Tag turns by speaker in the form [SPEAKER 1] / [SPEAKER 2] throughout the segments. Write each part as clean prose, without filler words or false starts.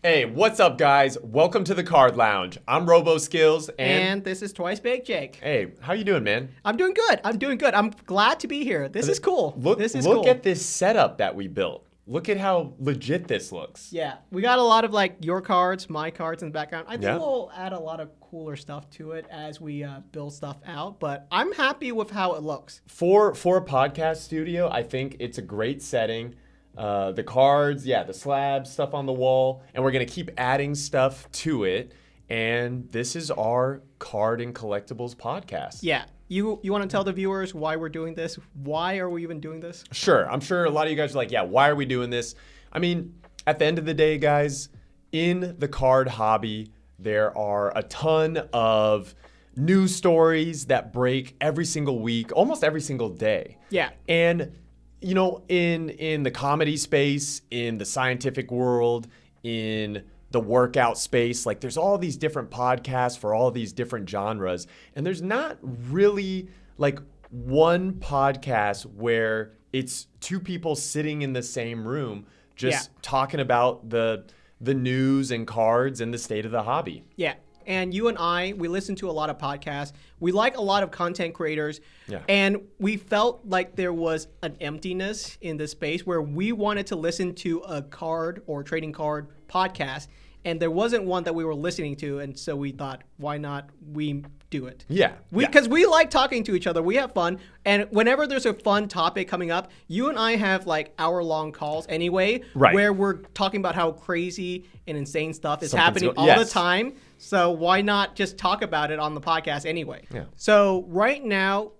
[SPEAKER 1] Hey, what's up, guys? Welcome to the Card Lounge. I'm Roboskillz,
[SPEAKER 2] and this is TwicebakedJake.
[SPEAKER 1] Hey, how you doing, man?
[SPEAKER 2] I'm doing good. I'm glad to be here. This is cool.
[SPEAKER 1] Look
[SPEAKER 2] cool.
[SPEAKER 1] at this setup that we built. Look at how legit this looks.
[SPEAKER 2] Yeah, we got a lot of like your cards, my cards in the background. I think
[SPEAKER 1] Yeah.
[SPEAKER 2] we'll add a lot of cooler stuff to it as we build stuff out. But I'm happy with how it looks.
[SPEAKER 1] For a podcast studio, I think it's a great setting. The cards, the slabs, stuff on the wall, and we're gonna keep adding stuff to it. And this is our card and collectibles podcast.
[SPEAKER 2] Yeah. You want to tell the viewers why we're doing this? Why are we even doing this?
[SPEAKER 1] Sure. I'm sure a lot of you guys are like, yeah, why are we doing this? I mean, at the end of the day, guys, in the card hobby, there are a ton of news stories that break every single week, almost every single day.
[SPEAKER 2] Yeah.
[SPEAKER 1] And, you know, in the comedy space, in the scientific world, in the workout space, like there's all these different podcasts for all these different genres, and there's not really like one podcast where it's two people sitting in the same room just talking about the news and cards and the state of the hobby.
[SPEAKER 2] Yeah. And you and I, we listen to a lot of podcasts. We like a lot of content creators.
[SPEAKER 1] Yeah.
[SPEAKER 2] And we felt like there was an emptiness in the space where we wanted to listen to a card or trading card podcast. And there wasn't one that we were listening to. And so we thought, why not we do it?
[SPEAKER 1] Yeah.
[SPEAKER 2] Because we like talking to each other. We have fun. And whenever there's a fun topic coming up, you and I have like hour-long calls anyway, where we're talking about how crazy and insane stuff is happening all the time. So why not just talk about it on the podcast anyway?
[SPEAKER 1] Yeah.
[SPEAKER 2] So right now,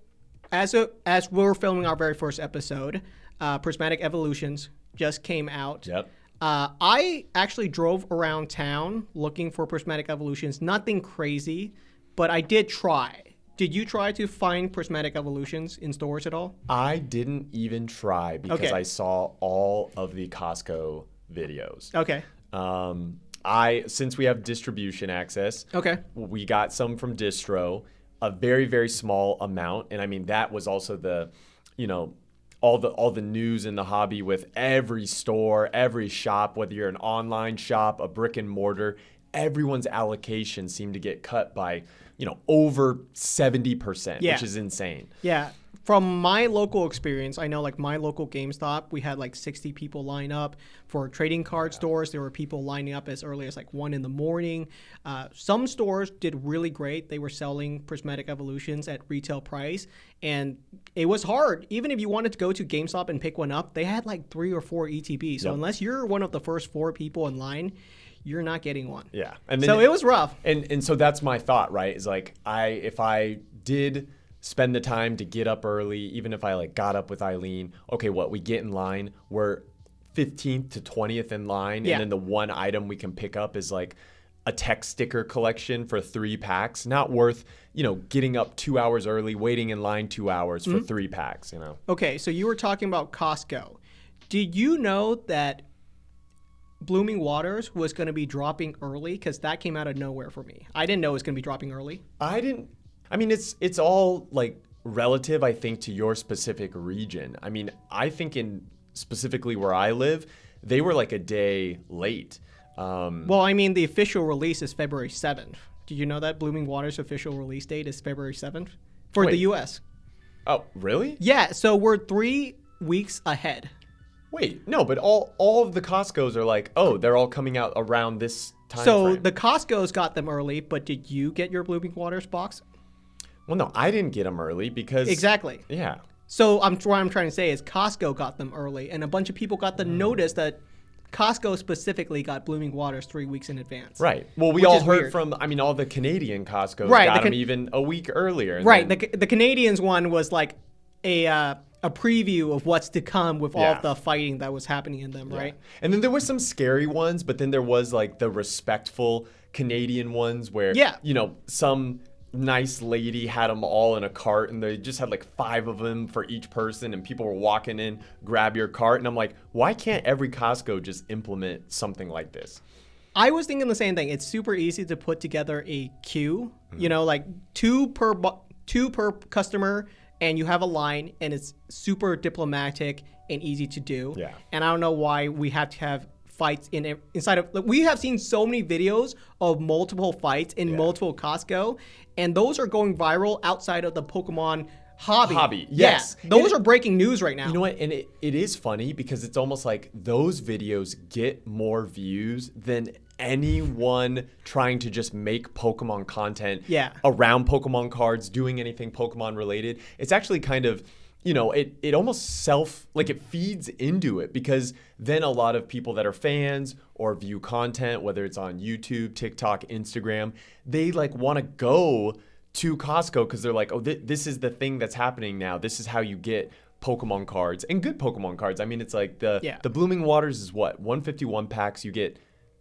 [SPEAKER 2] as we're filming our very first episode, Prismatic Evolutions just came out.
[SPEAKER 1] Yep.
[SPEAKER 2] I actually drove around town looking for Prismatic Evolutions. Nothing crazy, but I did try. Did you try to find Prismatic Evolutions in stores at all?
[SPEAKER 1] I didn't even try because I saw all of the Costco videos.
[SPEAKER 2] Okay.
[SPEAKER 1] Since we have distribution access, we got some from Distro, a very, very small amount. And I mean, that was also all the news in the hobby with every store, every shop, whether you're an online shop, a brick and mortar, everyone's allocation seemed to get cut by, over 70%, which is insane.
[SPEAKER 2] Yeah. From my local experience, I know like my local GameStop, we had like 60 people line up. For trading card stores, there were people lining up as early as like 1 a.m. Some stores did really great. They were selling Prismatic Evolutions at retail price, and it was hard. Even if you wanted to go to GameStop and pick one up, they had like 3 or 4 ETBs. So unless you're one of the first 4 people in line, you're not getting one.
[SPEAKER 1] Yeah.
[SPEAKER 2] And then, so it was rough.
[SPEAKER 1] And so that's my thought, right? Is like if I did spend the time to get up early, even if I like got up with Eileen, we get in line, we're 15th to 20th in line, and then the one item we can pick up is like a tech sticker collection for 3 packs. Not worth, getting up 2 hours early, waiting in line 2 hours for 3 packs,
[SPEAKER 2] Okay, so you were talking about Costco. Did you know that Blooming Waters was going to be dropping early? Because that came out of nowhere for me. I didn't know it was going to be dropping early.
[SPEAKER 1] I mean, it's all like relative, I think, to your specific region. I mean, I think in specifically where I live, they were like a day late.
[SPEAKER 2] Well, I mean, the official release is February 7th. Did you know that Blooming Waters' official release date is February 7th for the U.S.?
[SPEAKER 1] Oh, really?
[SPEAKER 2] Yeah, so we're 3 weeks ahead.
[SPEAKER 1] Wait, no, but all of the Costco's are like, they're all coming out around this time frame.
[SPEAKER 2] The Costco's got them early, but did you get your Blooming Waters box?
[SPEAKER 1] Well, no, I didn't get them early because...
[SPEAKER 2] Exactly.
[SPEAKER 1] Yeah.
[SPEAKER 2] So what I'm trying to say is Costco got them early, and a bunch of people got the notice that Costco specifically got Blooming Waters 3 weeks in advance.
[SPEAKER 1] Right. Well, we all heard from, all the Canadian Costco's got them even a week earlier.
[SPEAKER 2] Right. The Canadians one was like a preview of what's to come with all of the fighting that was happening in them, right?
[SPEAKER 1] And then there were some scary ones, but then there was like the respectful Canadian ones where, some nice lady had them all in a cart, and they just had like 5 of them for each person, and people were walking in, grab your cart. And I'm like, why can't every Costco just implement something like this?
[SPEAKER 2] I was thinking the same thing. It's super easy to put together a queue, like two per customer, and you have a line, and it's super diplomatic and easy to do.
[SPEAKER 1] Yeah.
[SPEAKER 2] And I don't know why we had to have fights inside of. Like, we have seen so many videos of multiple fights in multiple Costco, and those are going viral outside of the Pokemon hobby.
[SPEAKER 1] Yes.
[SPEAKER 2] Yeah, those are breaking news right now.
[SPEAKER 1] You know what? And it is funny because it's almost like those videos get more views than anyone trying to just make Pokemon content around Pokemon cards, doing anything Pokemon related. It's actually kind of, it almost it feeds into it, because then a lot of people that are fans or view content, whether it's on YouTube, TikTok, Instagram, they like want to go to Costco because they're like, oh, this is the thing that's happening now. This is how you get Pokemon cards, and good Pokemon cards. I mean, it's like the Blooming Waters is what? 151 packs. You get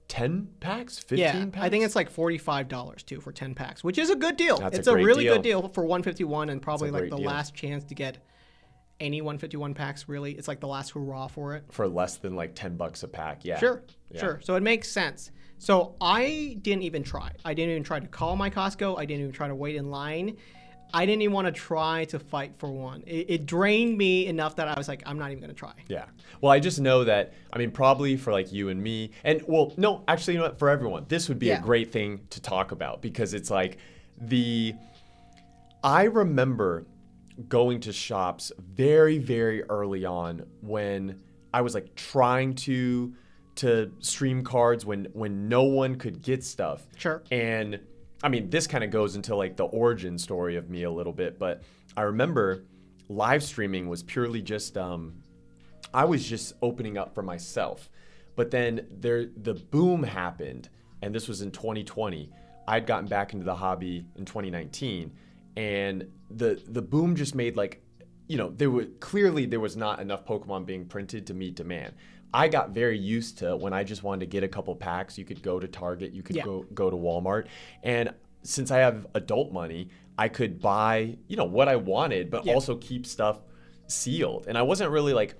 [SPEAKER 1] 10 packs, 15 packs?
[SPEAKER 2] I think it's like $45 too for 10 packs, which is a good deal.
[SPEAKER 1] That's
[SPEAKER 2] it's a
[SPEAKER 1] great
[SPEAKER 2] really
[SPEAKER 1] deal.
[SPEAKER 2] good deal for 151, and probably like the
[SPEAKER 1] deal.
[SPEAKER 2] last chance to get any 151 packs, really. It's like the last hurrah for it.
[SPEAKER 1] For less than like $10 a pack, yeah.
[SPEAKER 2] Sure. So it makes sense. So I didn't even try. I didn't even try to call my Costco. I didn't even try to wait in line. I didn't even want to try to fight for one. It drained me enough that I was like, I'm not even going to try.
[SPEAKER 1] Yeah. Well, I just know that, I mean, probably for like you and me, and well, no, actually, you know what, for everyone, this would be a great thing to talk about, because it's like I remember going to shops very, very early on when I was like trying to stream cards when no one could get stuff.
[SPEAKER 2] Sure.
[SPEAKER 1] And I mean, this kind of goes into like the origin story of me a little bit, but I remember live streaming was purely just, I was just opening up for myself. But then the boom happened, and this was in 2020. I'd gotten back into the hobby in 2019, and the boom just made like, there was not enough Pokemon being printed to meet demand. I got very used to when I just wanted to get a couple packs, you could go to Target, you could go to Walmart. And since I have adult money, I could buy, what I wanted, but also keep stuff sealed. And I wasn't really like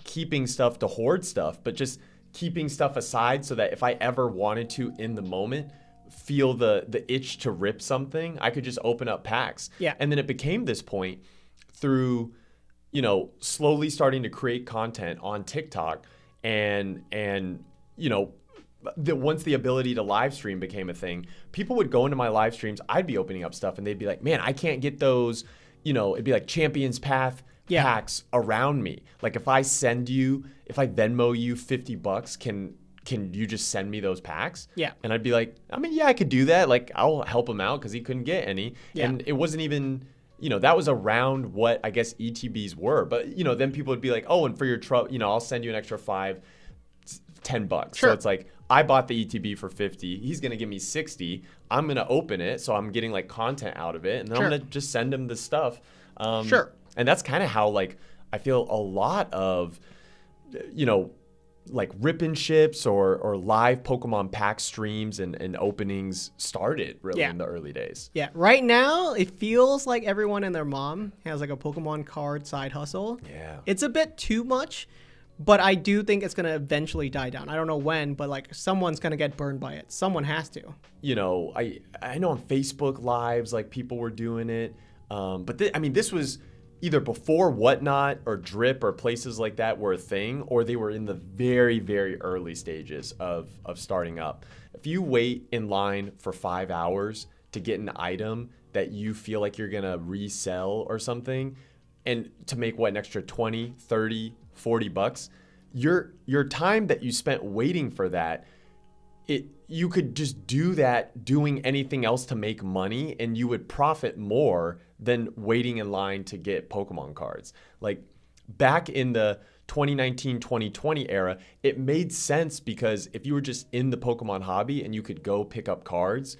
[SPEAKER 1] keeping stuff to hoard stuff, but just keeping stuff aside so that if I ever wanted to in the moment feel the itch to rip something, I could just open up packs.
[SPEAKER 2] Yeah.
[SPEAKER 1] And then it became this point through, slowly starting to create content on TikTok. And once the ability to live stream became a thing, people would go into my live streams. I'd be opening up stuff, and they'd be like, "Man, I can't get those." It'd be like Champions Path packs around me. Like if I Venmo you $50, can you just send me those packs?
[SPEAKER 2] Yeah.
[SPEAKER 1] And I'd be like, I mean, yeah, I could do that. Like I'll help him out because he couldn't get any. Yeah. And it wasn't even. That was around what I guess ETBs were. But, then people would be like, oh, and for your trouble, I'll send you an extra $5, $10.
[SPEAKER 2] Sure.
[SPEAKER 1] So it's like, I bought the ETB for $50. He's going to give me $60. I'm going to open it. So I'm getting like content out of it. And then I'm going to just send him the stuff.
[SPEAKER 2] Sure.
[SPEAKER 1] And that's kind of how like, I feel a lot of, like rip and ships or live Pokemon pack streams and openings started really in the early days.
[SPEAKER 2] Yeah. Right now, it feels like everyone and their mom has like a Pokemon card side hustle.
[SPEAKER 1] Yeah.
[SPEAKER 2] It's a bit too much, but I do think it's going to eventually die down. I don't know when, but like someone's going to get burned by it. Someone has to.
[SPEAKER 1] I know on Facebook Lives, like people were doing it. But this was either before Whatnot or Drip or places like that were a thing, or they were in the very, very early stages of starting up. If you wait in line for 5 hours to get an item that you feel like you're going to resell or something, and to make an extra 20, 30, $40, your time that you spent waiting for that, you could just do that doing anything else to make money, and you would profit more than waiting in line to get Pokemon cards. Like back in the 2019, 2020 era, it made sense because if you were just in the Pokemon hobby and you could go pick up cards,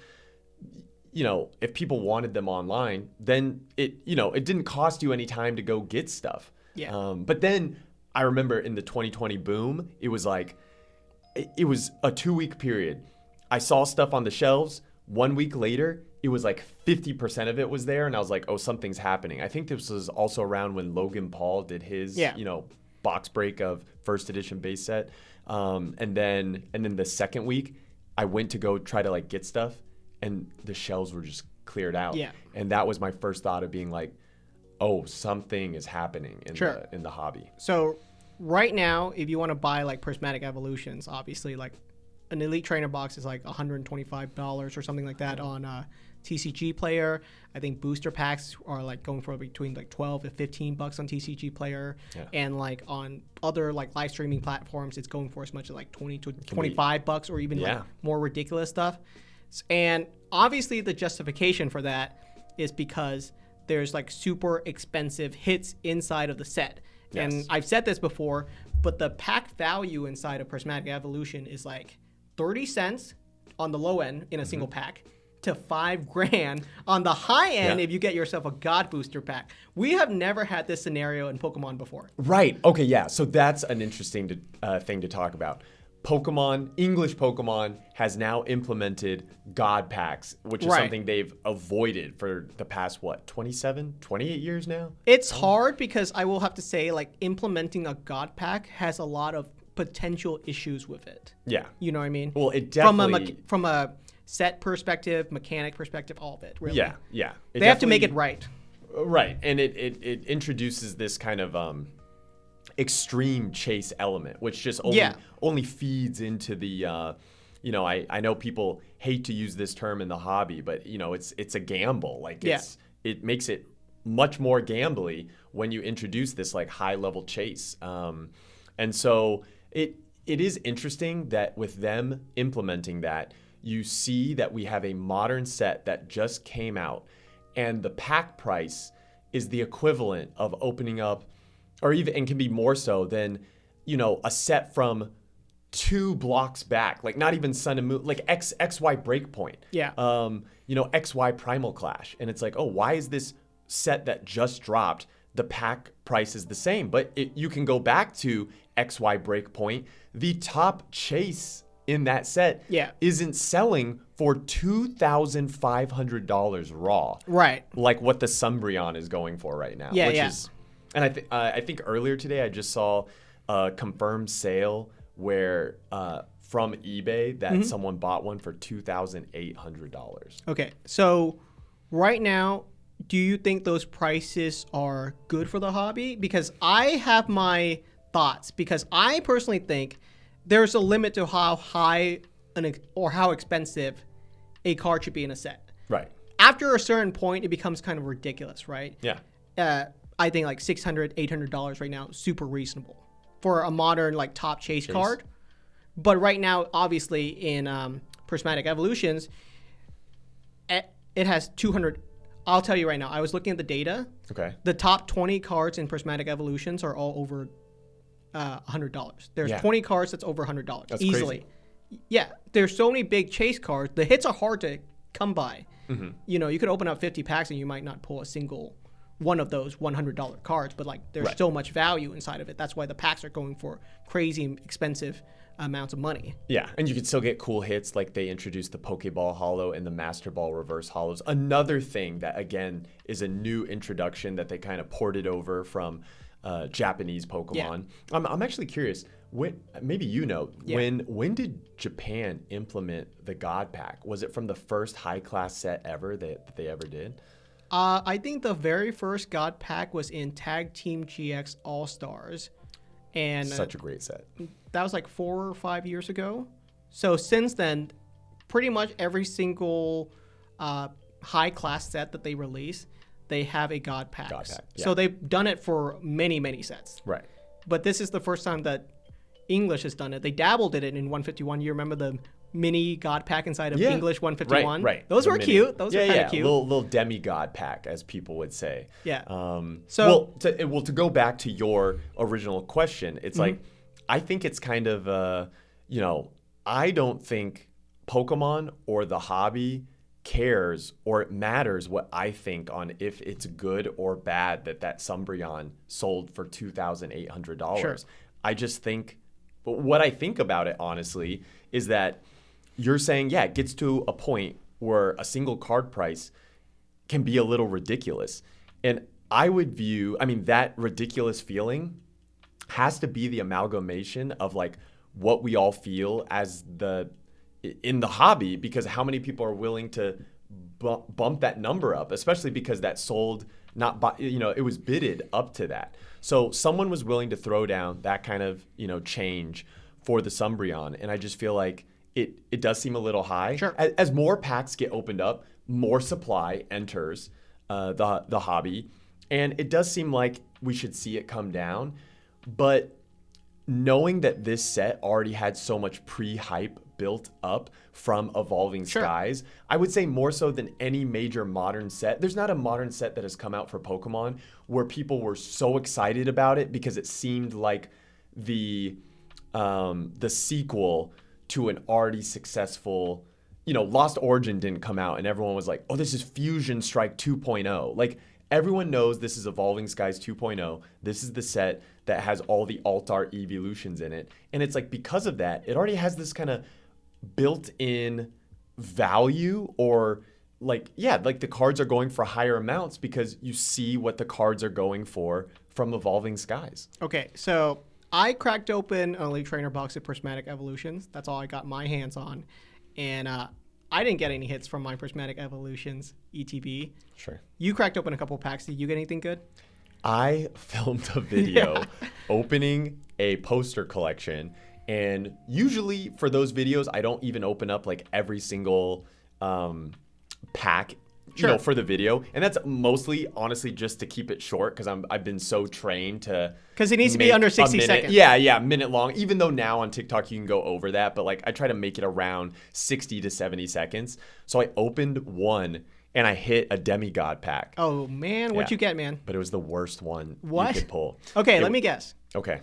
[SPEAKER 1] if people wanted them online, then it didn't cost you any time to go get stuff.
[SPEAKER 2] Yeah.
[SPEAKER 1] But then I remember in the 2020 boom, it was like, it was a 2-week period. I saw stuff on the shelves. 1 week later, it was like 50% of it was there. And I was like, oh, something's happening. I think this was also around when Logan Paul did his, box break of first edition base set. And then the second week, I went to go try to like get stuff, and the shelves were just cleared out.
[SPEAKER 2] Yeah.
[SPEAKER 1] And that was my first thought of being like, oh, something is happening in the hobby.
[SPEAKER 2] So right now, if you want to buy like Prismatic Evolutions, obviously like an Elite Trainer box is like $125 or something like that on TCG Player. I think booster packs are like going for between like 12 to 15 bucks on TCG Player, and like on other like live streaming platforms, it's going for as much as like 20 to 25 bucks, or even like more ridiculous stuff. And obviously, the justification for that is because there's like super expensive hits inside of the set. Yes. And I've said this before, but the pack value inside of Prismatic Evolution is like 30 cents on the low end in a single pack to $5,000 on the high end if you get yourself a God Booster pack. We have never had this scenario in Pokemon before.
[SPEAKER 1] Right. Okay, yeah. So that's an interesting thing to talk about. English Pokemon has now implemented God packs, which is something they've avoided for the past, 28 years now?
[SPEAKER 2] It's hard because I will have to say, like, implementing a God pack has a lot of potential issues with it. Yeah. You know what I mean?
[SPEAKER 1] Well, it definitely...
[SPEAKER 2] From a set perspective, mechanic perspective, all of it, really.
[SPEAKER 1] Yeah, yeah.
[SPEAKER 2] They have to make it right.
[SPEAKER 1] Right, and it introduces this kind of... extreme chase element, which just only feeds into the I know people hate to use this term in the hobby, but it's a gamble. Like it makes it much more gambly when you introduce this like high level chase. And so it is interesting that with them implementing that, you see that we have a modern set that just came out, and the pack price is the equivalent of opening up, or even, and can be more so than, a set from 2 blocks back, like not even Sun and Moon, like XY Breakpoint. Yeah. XY Primal Clash. And it's like, oh, why is this set that just dropped, the pack price is the same? But you can go back to XY Breakpoint. The top chase in that set isn't selling for $2,500 raw. Right. Like what the Umbreon is going for right now. Yeah, which is... And I think earlier today I just saw a confirmed sale where from eBay that someone bought one for $2,800.
[SPEAKER 2] Okay, so right now, do you think those prices are good for the hobby? Because I have my thoughts. Because I personally think there's a limit to how high or how expensive a card should be in a set. Right. After a certain point, it becomes kind of ridiculous, right? Yeah. I think like $600, $800 right now, super reasonable for a modern like top chase card. But right now, obviously in Prismatic Evolutions, it has 200. I'll tell you right now, I was looking at the data. Okay. The top 20 cards in Prismatic Evolutions are all over $100. There's 20 cards that's over $100 that's easily. Crazy. Yeah, there's so many big chase cards. The hits are hard to come by. Mm-hmm. You could open up 50 packs and you might not pull a single one of those $100 cards, but like there's so much value inside of it. That's why the packs are going for crazy expensive amounts of money.
[SPEAKER 1] Yeah, and you can still get cool hits, like they introduced the Pokeball Holo and the Master Ball Reverse Holos. Another thing that, again, is a new introduction that they kind of ported over from Japanese Pokemon. Yeah. I'm actually curious, when did Japan implement the God Pack? Was it from the first high-class set ever that they ever did?
[SPEAKER 2] I think the very first God Pack was in Tag Team GX All-Stars. And
[SPEAKER 1] such a great set.
[SPEAKER 2] That was like 4 or 5 years ago. So since then, pretty much every single high-class set that they release, they have a God Pack. Yeah. So they've done it for many, many sets. Right. But this is the first time that English has done it. They dabbled in it in 151. You remember the mini God Pack inside of English 151? Right. Those were cute. Those were kind of cute.
[SPEAKER 1] Little demigod pack, as people would say. Yeah. To go back to your original question, it's like, I think it's kind of, I don't think Pokemon or the hobby cares or it matters what I think on if it's good or bad that Umbreon sold for $2,800. Sure. I just think, what I think about it, honestly, is that you're saying, it gets to a point where a single card price can be a little ridiculous. And I would view, that ridiculous feeling has to be the amalgamation of like what we all feel as in the hobby, because how many people are willing to bump that number up, especially because that sold not buy, it was bidded up to that. So someone was willing to throw down that kind of, change for the Umbreon. And I just feel like it does seem a little high.
[SPEAKER 2] Sure.
[SPEAKER 1] As more packs get opened up, more supply enters the hobby. And it does seem like we should see it come down. But knowing that this set already had so much pre-hype built up from Evolving Skies, I would say more so than any major modern set. There's not a modern set that has come out for Pokemon where people were so excited about it because it seemed like the sequel to an already successful, Lost Origin didn't come out and everyone was like, oh, this is Fusion Strike 2.0. Like, everyone knows this is Evolving Skies 2.0. This is the set that has all the alt art evolutions in it. And it's like, because of that, it already has this kind of built-in value, or like the cards are going for higher amounts because you see what the cards are going for from Evolving Skies.
[SPEAKER 2] Okay, so I cracked open an Elite Trainer box of Prismatic Evolutions. That's all I got my hands on. And I didn't get any hits from my Prismatic Evolutions ETB.
[SPEAKER 1] Sure.
[SPEAKER 2] You cracked open a couple packs. Did you get anything good?
[SPEAKER 1] I filmed a video opening a poster collection. And usually for those videos, I don't even open up like every single pack, for the video. And that's mostly, honestly, just to keep it short because I've been so trained to.
[SPEAKER 2] Because it needs to be under 60 seconds.
[SPEAKER 1] Yeah, minute long. Even though now on TikTok you can go over that, but like I try to make it around 60 to 70 seconds. So I opened one and I hit a demigod pack.
[SPEAKER 2] Oh man, what'd you get, man?
[SPEAKER 1] But it was the worst one you could pull.
[SPEAKER 2] Okay, let me guess.
[SPEAKER 1] Okay.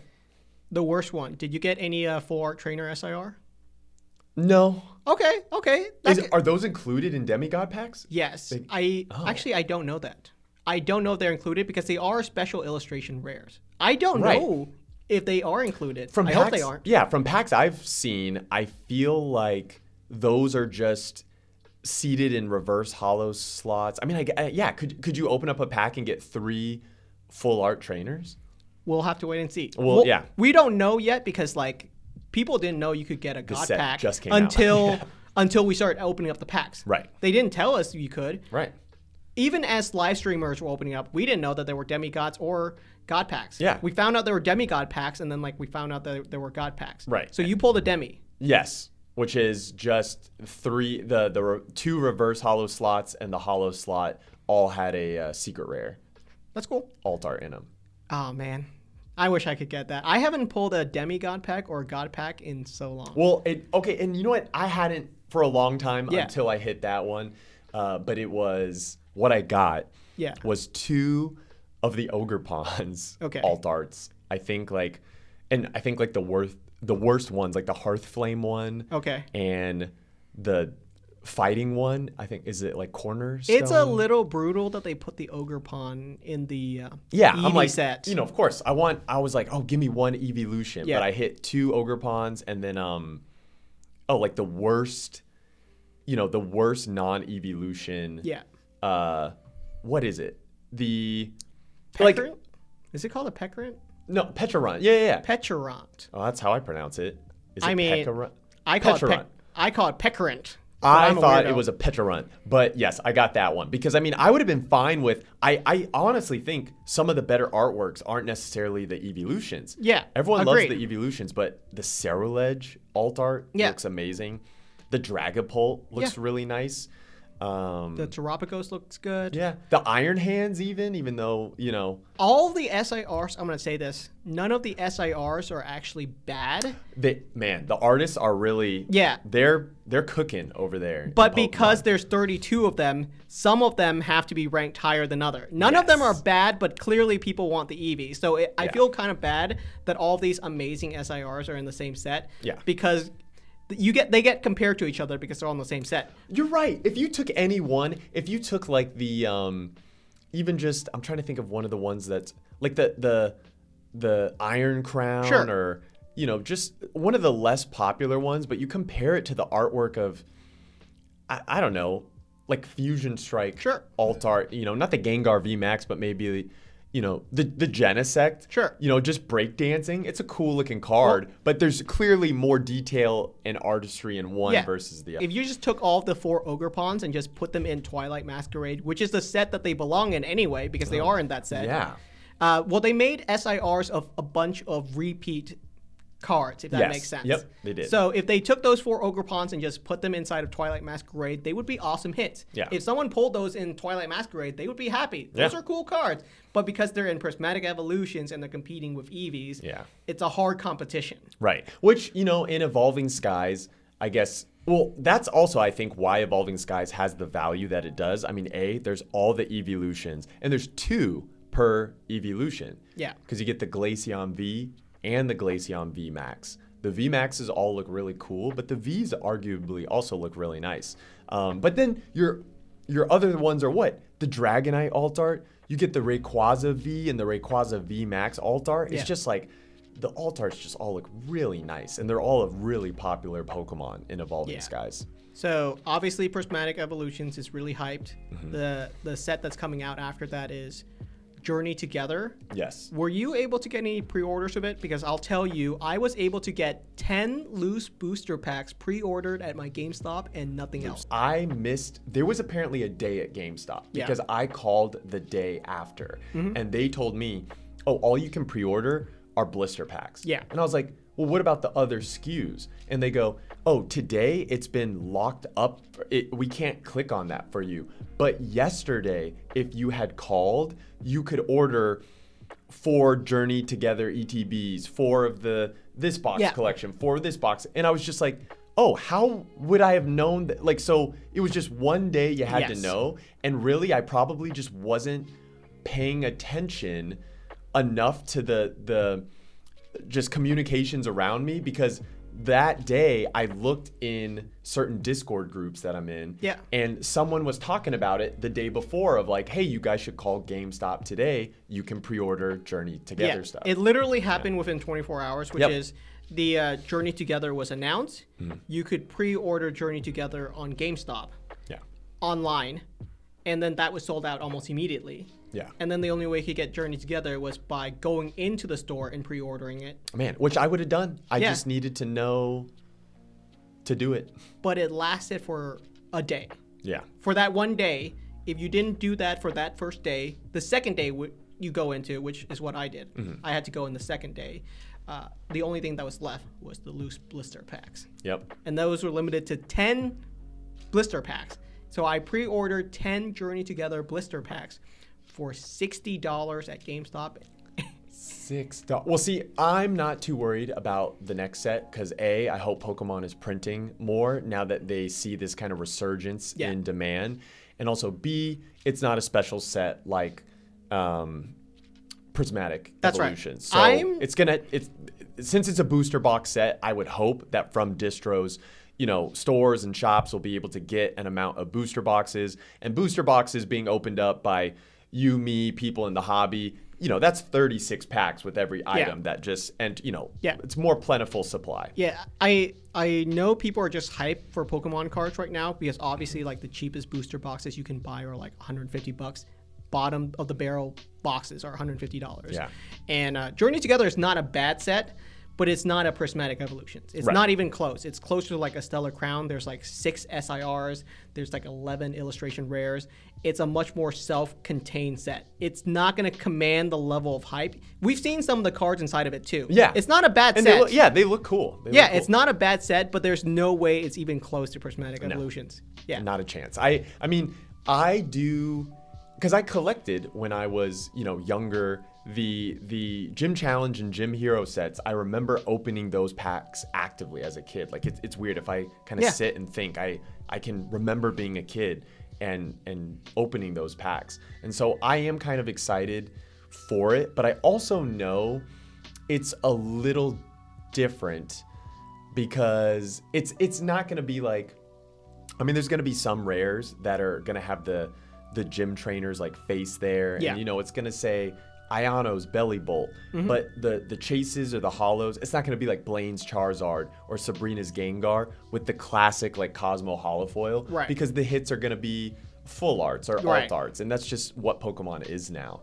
[SPEAKER 2] The worst one. Did you get any full art trainer SIR?
[SPEAKER 1] No.
[SPEAKER 2] Okay.
[SPEAKER 1] Are those included in demigod packs?
[SPEAKER 2] Yes. Actually, I don't know that. I don't know if they're included because they are special illustration rares. I don't know if they are included. I hope they aren't.
[SPEAKER 1] Yeah, from packs I've seen, I feel like those are just seated in reverse hollow slots. I mean, could you open up a pack and get 3 full art trainers?
[SPEAKER 2] We'll have to wait and see.
[SPEAKER 1] Well, yeah.
[SPEAKER 2] We don't know yet because like people didn't know you could get a God pack
[SPEAKER 1] just came
[SPEAKER 2] until we started opening up the packs.
[SPEAKER 1] Right.
[SPEAKER 2] They didn't tell us you could.
[SPEAKER 1] Right.
[SPEAKER 2] Even as live streamers were opening up, we didn't know that there were demigods or God packs.
[SPEAKER 1] Yeah.
[SPEAKER 2] We found out there were demigod packs, and then like we found out that there were God packs.
[SPEAKER 1] Right.
[SPEAKER 2] So you pulled a demi.
[SPEAKER 1] Yes, which is just 3. The 2 reverse hollow slots and the hollow slot all had a secret rare.
[SPEAKER 2] That's cool.
[SPEAKER 1] Alt art in them.
[SPEAKER 2] Oh man, I wish I could get that. I haven't pulled a demigod pack or a God pack in so long.
[SPEAKER 1] Well, and you know what? I hadn't for a long time until I hit that one. But it was what I got.
[SPEAKER 2] Yeah.
[SPEAKER 1] Was 2 of the Ogre Pawns alt arts. I think like the worst ones, like the Hearthflame one.
[SPEAKER 2] Okay.
[SPEAKER 1] And the fighting one, I think, is it like Cornerstone?
[SPEAKER 2] It's a little brutal that they put the Ogre Pawn in the
[SPEAKER 1] I'm like,
[SPEAKER 2] set.
[SPEAKER 1] of course, I was like, oh, give me 1 evolution.
[SPEAKER 2] Yeah.
[SPEAKER 1] But I hit 2 Ogre Pawns and then like the worst non-evolution.
[SPEAKER 2] Yeah.
[SPEAKER 1] What is it? The
[SPEAKER 2] Pecorant? Is it called a Pecorant?
[SPEAKER 1] No, Petrarant. Yeah.
[SPEAKER 2] Petrarant.
[SPEAKER 1] Oh, that's how I pronounce it. Is it Pecorant?
[SPEAKER 2] I call it Pecorant.
[SPEAKER 1] I thought it was a Petrarant, but yes, I got that one because I would have been fine with. I honestly think some of the better artworks aren't necessarily the evolutions.
[SPEAKER 2] Yeah,
[SPEAKER 1] everyone loves the evolutions, but the Ceruledge alt art looks amazing. The Dragapult looks really nice.
[SPEAKER 2] The Terapagos looks good.
[SPEAKER 1] Yeah, the Iron Hands even though
[SPEAKER 2] all the SIRs. I'm gonna say this: none of the SIRs are actually bad.
[SPEAKER 1] The artists are really they're cooking over there.
[SPEAKER 2] But because there's 32 of them, some of them have to be ranked higher than others. None of them are bad, but clearly people want the Eevee. So I feel kind of bad that all of these amazing SIRs are in the same set.
[SPEAKER 1] Yeah,
[SPEAKER 2] because they get compared to each other because they're all in the same set.
[SPEAKER 1] You're right. If you took any one, if you took like the even just I'm trying to think of one of the ones that's like the Iron Crown or just one of the less popular ones, but you compare it to the artwork of I don't know, like Fusion Strike alt art, not the Gengar VMAX, but maybe the Genesect.
[SPEAKER 2] Sure.
[SPEAKER 1] Just breakdancing. It's a cool looking card, but there's clearly more detail and artistry in one versus the other.
[SPEAKER 2] If you just took all of the 4 Ogre Pawns and just put them in Twilight Masquerade, which is the set that they belong in anyway, because they are in that set.
[SPEAKER 1] Yeah.
[SPEAKER 2] Well, they made SIRs of a bunch of repeat cards, if that makes sense.
[SPEAKER 1] Yep, they did.
[SPEAKER 2] So if they took those 4 Ogre Pawns and just put them inside of Twilight Masquerade, they would be awesome hits.
[SPEAKER 1] Yeah.
[SPEAKER 2] If someone pulled those in Twilight Masquerade, they would be happy. Those are cool cards. But because they're in Prismatic Evolutions and they're competing with Eevees, it's a hard competition.
[SPEAKER 1] Right. Which, in Evolving Skies, I guess, well, that's also, I think, why Evolving Skies has the value that it does. I mean, there's all the evolutions, and there's 2 per evolution.
[SPEAKER 2] Yeah.
[SPEAKER 1] Because you get the Glaceon V and the Glaceon VMAX. The VMAXs all look really cool, but the Vs arguably also look really nice. But then your other ones are what? The Dragonite alt art. You get the Rayquaza V and the Rayquaza VMAX alt art. It's just like the alt arts just all look really nice, and they're all a really popular Pokemon in Evolving Skies.
[SPEAKER 2] So obviously Prismatic Evolutions is really hyped. The set that's coming out after that is Journey Together.
[SPEAKER 1] Yes.
[SPEAKER 2] Were you able to get any pre-orders of it? Because I'll tell you, I was able to get 10 loose booster packs pre-ordered at my GameStop and nothing else.
[SPEAKER 1] I missed, there was apparently a day at GameStop because I called the day after and they told me, all you can pre-order are blister packs.
[SPEAKER 2] Yeah.
[SPEAKER 1] And I was like, well, what about the other SKUs? And they go, today it's been locked up. We can't click on that for you. But yesterday, if you had called, you could order 4 Journey Together ETBs, 4 of this box collection, 4 of this box. And I was just like, how would I have known that? Like, so it was just one day you had to know. And really, I probably just wasn't paying attention enough to the just communications around me, because that day I looked in certain Discord groups that I'm in, and someone was talking about it the day before of like, hey, you guys should call GameStop today. You can pre-order Journey Together stuff.
[SPEAKER 2] It literally happened within 24 hours, which is the Journey Together was announced. You could pre-order Journey Together on GameStop online, and then that was sold out almost immediately.
[SPEAKER 1] Yeah.
[SPEAKER 2] And then the only way you could get Journey Together was by going into the store and pre-ordering it.
[SPEAKER 1] Man, which I would have done. I just needed to know to do it.
[SPEAKER 2] But it lasted for a day.
[SPEAKER 1] Yeah.
[SPEAKER 2] For that one day, if you didn't do that for that first day, the second day you go into, which is what I did. I had to go in the second day. The only thing that was left was the loose blister packs.
[SPEAKER 1] Yep.
[SPEAKER 2] And those were limited to 10 blister packs. So I pre-ordered 10 Journey Together blister packs for $60 at GameStop.
[SPEAKER 1] $6. Well, see, I'm not too worried about the next set because I hope Pokemon is printing more now that they see this kind of resurgence in demand, and also B, it's not a special set like Prismatic Evolutions.
[SPEAKER 2] Right.
[SPEAKER 1] So it's since it's a booster box set, I would hope that from distros, stores and shops will be able to get an amount of booster boxes, and booster boxes being opened up by you, me, people in the hobby, that's 36 packs with every item that just, and it's more plentiful supply.
[SPEAKER 2] Yeah, I know people are just hyped for Pokemon cards right now because obviously like the cheapest booster boxes you can buy are like $150. Bottom of the barrel boxes are $150.
[SPEAKER 1] Yeah.
[SPEAKER 2] And Journey Together is not a bad set, but it's not a Prismatic Evolutions. It's not even close. It's closer to like a Stellar Crown. There's like 6 SIRs. There's like 11 illustration rares. It's a much more self-contained set. It's not going to command the level of hype. We've seen some of the cards inside of it too.
[SPEAKER 1] Yeah.
[SPEAKER 2] It's not a bad set.
[SPEAKER 1] They look cool.
[SPEAKER 2] It's not a bad set, but there's no way it's even close to Prismatic Evolutions. Yeah.
[SPEAKER 1] Not a chance. I mean, I do, because I collected when I was, younger, the Gym Challenge and Gym Hero sets. I remember opening those packs actively as a kid. Like it's weird if I kind of sit and think. I can remember being a kid and opening those packs. And so I am kind of excited for it, but I also know it's a little different because it's not going to be like, I mean, there's going to be some rares that are going to have the gym trainer's like face there, and it's going to say Iono's Belly Bolt, but the chases or the hollows, it's not going to be like Blaine's Charizard or Sabrina's Gengar with the classic like Cosmo holofoil,
[SPEAKER 2] right?
[SPEAKER 1] Because the hits are going to be full arts or alt arts, and that's just what Pokemon is now.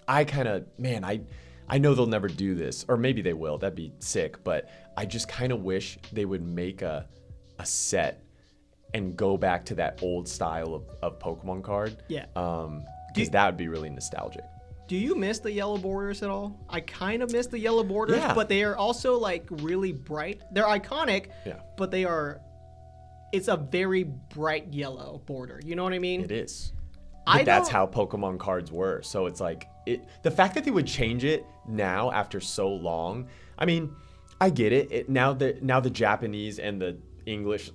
[SPEAKER 1] I kind of, man, I know they'll never do this, or maybe they will. That'd be sick. But I just kind of wish they would make a set and go back to that old style of Pokemon card.
[SPEAKER 2] Yeah.
[SPEAKER 1] Because that would be really nostalgic.
[SPEAKER 2] Do you miss the yellow borders at all? I kind of miss the yellow borders,
[SPEAKER 1] Yeah.
[SPEAKER 2] but they are also like really bright. They're iconic, but it's a very bright yellow border. You know what I mean?
[SPEAKER 1] It is. But that's how Pokemon cards were. So it's like, the fact that they would change it now after so long, I mean, I get it. Now the Japanese and the English,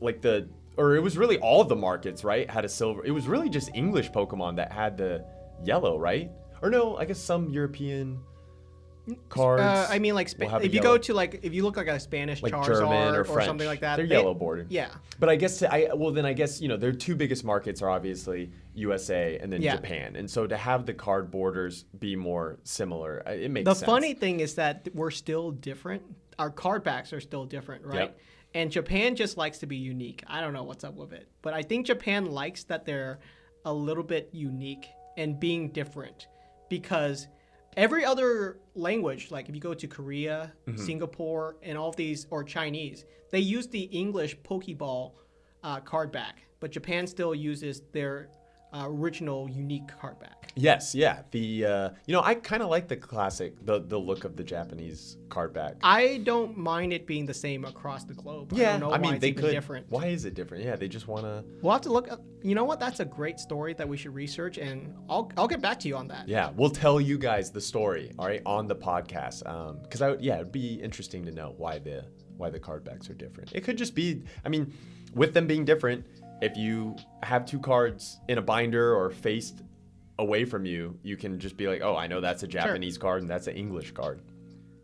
[SPEAKER 1] or it was really all of the markets, right, had a silver. It was really just English Pokemon that had the yellow, right? Or no, I guess some European cards.
[SPEAKER 2] I mean, like if you go to if you look like a Spanish
[SPEAKER 1] like
[SPEAKER 2] Charizard
[SPEAKER 1] German or
[SPEAKER 2] something like that,
[SPEAKER 1] they're yellow bordered.
[SPEAKER 2] Yeah.
[SPEAKER 1] But I guess their two biggest markets are obviously USA and then Japan, and so to have the card borders be more similar, it makes sense.
[SPEAKER 2] The funny thing is that we're still different. Our card backs are still different, right?
[SPEAKER 1] Yep.
[SPEAKER 2] And Japan just likes to be unique. I don't know what's up with it, but I think Japan likes that they're a little bit unique and being different. Because every other language, like if you go to Korea, Singapore, and all of these, or Chinese, they use the English Pokeball card back, but Japan still uses their original unique card back.
[SPEAKER 1] Yes, yeah. I kind of like the classic, the look of the Japanese card back.
[SPEAKER 2] I don't mind it being the same across the globe.
[SPEAKER 1] Yeah,
[SPEAKER 2] I don't know why it's even different.
[SPEAKER 1] Why is it different? Yeah, they just want to.
[SPEAKER 2] We'll have to look up. You know what? That's a great story that we should research, and I'll get back to you on that.
[SPEAKER 1] Yeah, we'll tell you guys the story, all right, on the podcast. Because it'd be interesting to know why the card backs are different. It could just be, I mean, with them being different, if you have two cards in a binder or faced away from you, you can just be like, oh, I know that's a Japanese card and that's an English card.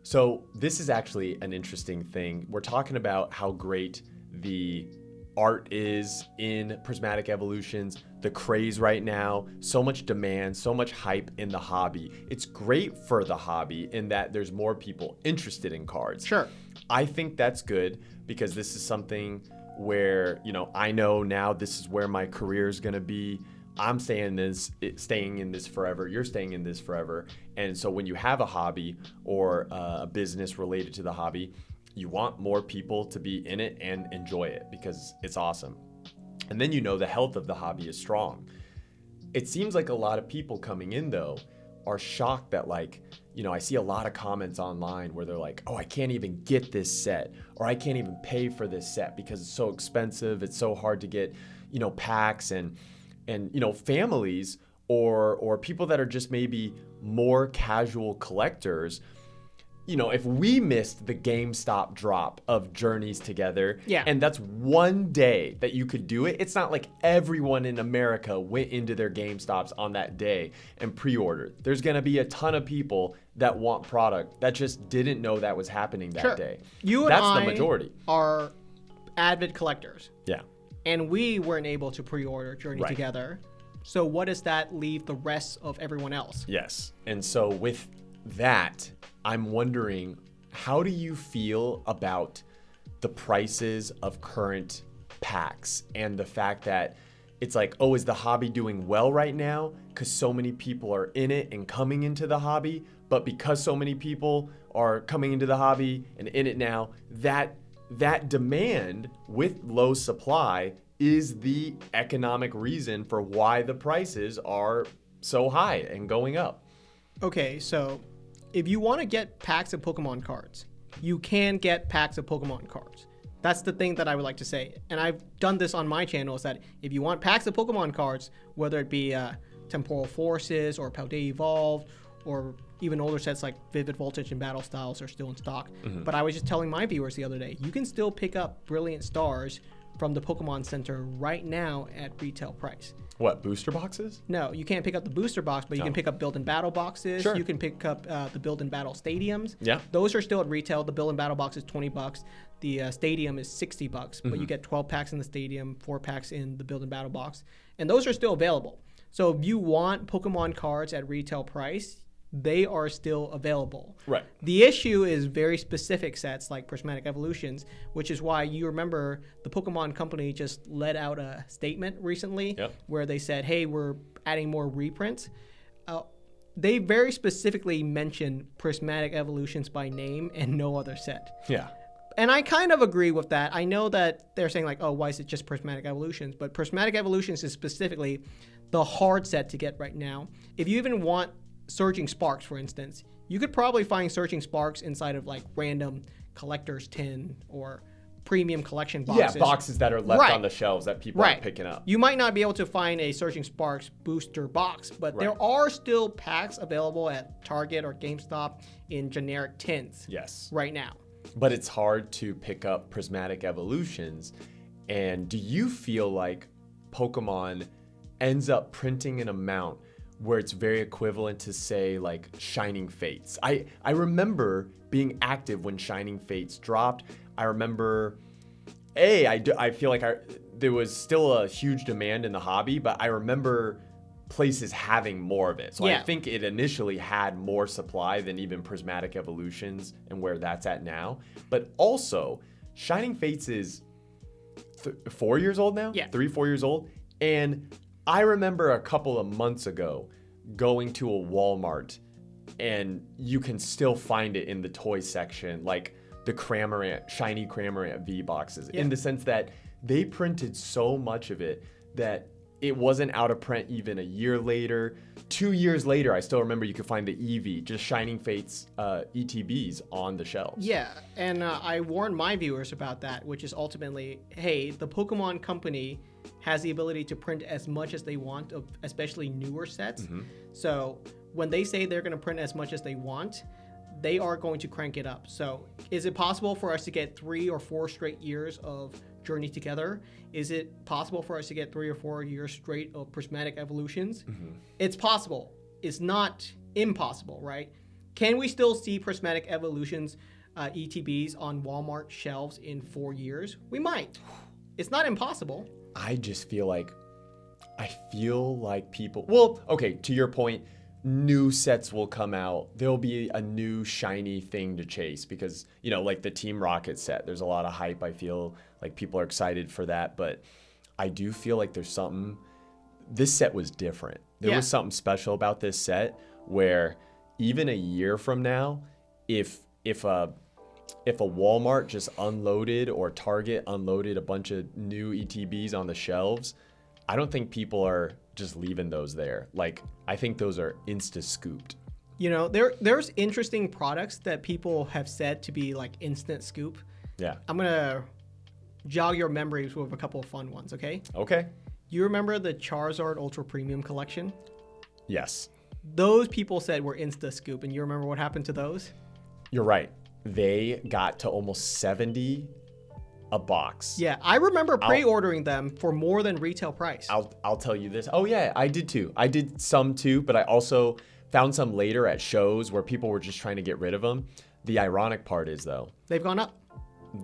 [SPEAKER 1] So this is actually an interesting thing. We're talking about how great the art is in Prismatic Evolutions, the craze right now, so much demand, so much hype in the hobby. It's great for the hobby in that there's more people interested in cards.
[SPEAKER 2] Sure.
[SPEAKER 1] I think that's good because this is something where, I know now this is where my career is going to be. I'm staying in this forever. You're staying in this forever. And so when you have a hobby or a business related to the hobby, you want more people to be in it and enjoy it because it's awesome. And then the health of the hobby is strong. It seems like a lot of people coming in, though, are shocked that, I see a lot of comments online where they're like, oh, I can't even get this set, or I can't even pay for this set because it's so expensive. It's so hard to get, packs and families or people that are just maybe more casual collectors. If we missed the GameStop drop of Journeys together, and that's one day that you could do it, it's not like everyone in America went into their GameStops on that day and pre-ordered. There's going to be a ton of people that want product that just didn't know that was happening that day. That's the majority.
[SPEAKER 2] Are avid collectors.
[SPEAKER 1] Yeah.
[SPEAKER 2] And we weren't able to pre-order Journey together. So what does that leave the rest of everyone else?
[SPEAKER 1] Yes. And so with that, I'm wondering, how do you feel about the prices of current packs and the fact that it's like, oh, is the hobby doing well right now because so many people are in it and coming into the hobby? But because so many people are coming into the hobby and in it now, that demand with low supply is the economic reason for why the prices are so high and going up.
[SPEAKER 2] Okay, so if you want to get packs of Pokemon cards, you can get packs of Pokemon cards. That's the thing that I would like to say. And I've done this on my channel, is that if you want packs of Pokemon cards, whether it be Temporal Forces or Paldea Evolved, or even older sets like Vivid Voltage and Battle Styles are still in stock. Mm-hmm. But I was just telling my viewers the other day, you can still pick up Brilliant Stars from the Pokemon Center right now at retail price.
[SPEAKER 1] What, booster boxes?
[SPEAKER 2] No, you can't pick up the booster box, but you can pick up build and battle boxes.
[SPEAKER 1] Sure.
[SPEAKER 2] You can pick up the build and battle stadiums.
[SPEAKER 1] Yeah.
[SPEAKER 2] Those are still at retail. The build and battle box is $20. The stadium is $60, but you get 12 packs in the stadium, 4 packs in the build and battle box. And those are still available. So if you want Pokemon cards at retail price, they are still available.
[SPEAKER 1] Right.
[SPEAKER 2] The issue is very specific sets like Prismatic Evolutions, which is why you remember the Pokemon Company just let out a statement recently where they said, hey, we're adding more reprints. they very specifically mention Prismatic Evolutions by name and no other set.
[SPEAKER 1] Yeah.
[SPEAKER 2] And I kind of agree with that. I know that they're saying like, oh, why is it just Prismatic Evolutions? But Prismatic Evolutions is specifically the hard set to get right now. If you even want Surging Sparks, for instance, you could probably find Surging Sparks inside of like random collector's tin or premium collection boxes.
[SPEAKER 1] Yeah, boxes that are left on the shelves that people are picking up.
[SPEAKER 2] You might not be able to find a Surging Sparks booster box, but there are still packs available at Target or GameStop in generic tins.
[SPEAKER 1] Yes.
[SPEAKER 2] Right now.
[SPEAKER 1] But it's hard to pick up Prismatic Evolutions. And do you feel like Pokemon ends up printing an amount where it's very equivalent to, say, like Shining Fates? I remember being active when Shining Fates dropped. I remember, I feel like there was still a huge demand in the hobby, but I remember places having more of it. So I think it initially had more supply than even Prismatic Evolutions and where that's at now. But also, Shining Fates is 4 years old now?
[SPEAKER 2] Yeah.
[SPEAKER 1] 3, 4 years old. And I remember a couple of months ago going to a Walmart, and you can still find it in the toy section, like the Cramorant, shiny Cramorant V boxes, in the sense that they printed so much of it that it wasn't out of print even a year later. 2 years later, I still remember you could find the Eevee, just Shining Fates ETBs on the shelves.
[SPEAKER 2] Yeah, and I warned my viewers about that, which is ultimately, hey, the Pokemon company has the ability to print as much as they want of especially newer sets. Mm-hmm. So when they say they're going to print as much as they want, they are going to crank it up. So is it possible for us to get 3 or 4 straight years of Journey Together? Is it possible for us to get 3 or 4 years straight of Prismatic Evolutions? Mm-hmm. It's possible. It's not impossible, right? Can we still see Prismatic Evolutions ETBs on Walmart shelves in 4 years? We might. It's not impossible.
[SPEAKER 1] I just feel like people, well, okay, to your point, new sets will come out. There'll be a new shiny thing to chase because, you know, like the Team Rocket set, there's a lot of hype. I feel like people are excited for that, but I do feel like there's something, this set was different. There was something special about this set where even a year from now, if a Walmart just unloaded or Target unloaded a bunch of new ETBs on the shelves, I don't think people are just leaving those there. Like, I think those are insta-scooped.
[SPEAKER 2] You know, there's interesting products that people have said to be like instant scoop.
[SPEAKER 1] Yeah.
[SPEAKER 2] I'm going to jog your memories with a couple of fun ones, okay?
[SPEAKER 1] Okay.
[SPEAKER 2] You remember the Charizard Ultra Premium collection?
[SPEAKER 1] Yes.
[SPEAKER 2] Those people said were insta-scoop, and you remember what happened to those?
[SPEAKER 1] You're right. They got to almost 70 a box.
[SPEAKER 2] Yeah, I remember pre-ordering them for more than retail price.
[SPEAKER 1] I'll tell you this. Oh yeah, I did too. I did some too, but I also found some later at shows where people were just trying to get rid of them. The ironic part is though,
[SPEAKER 2] they've gone up.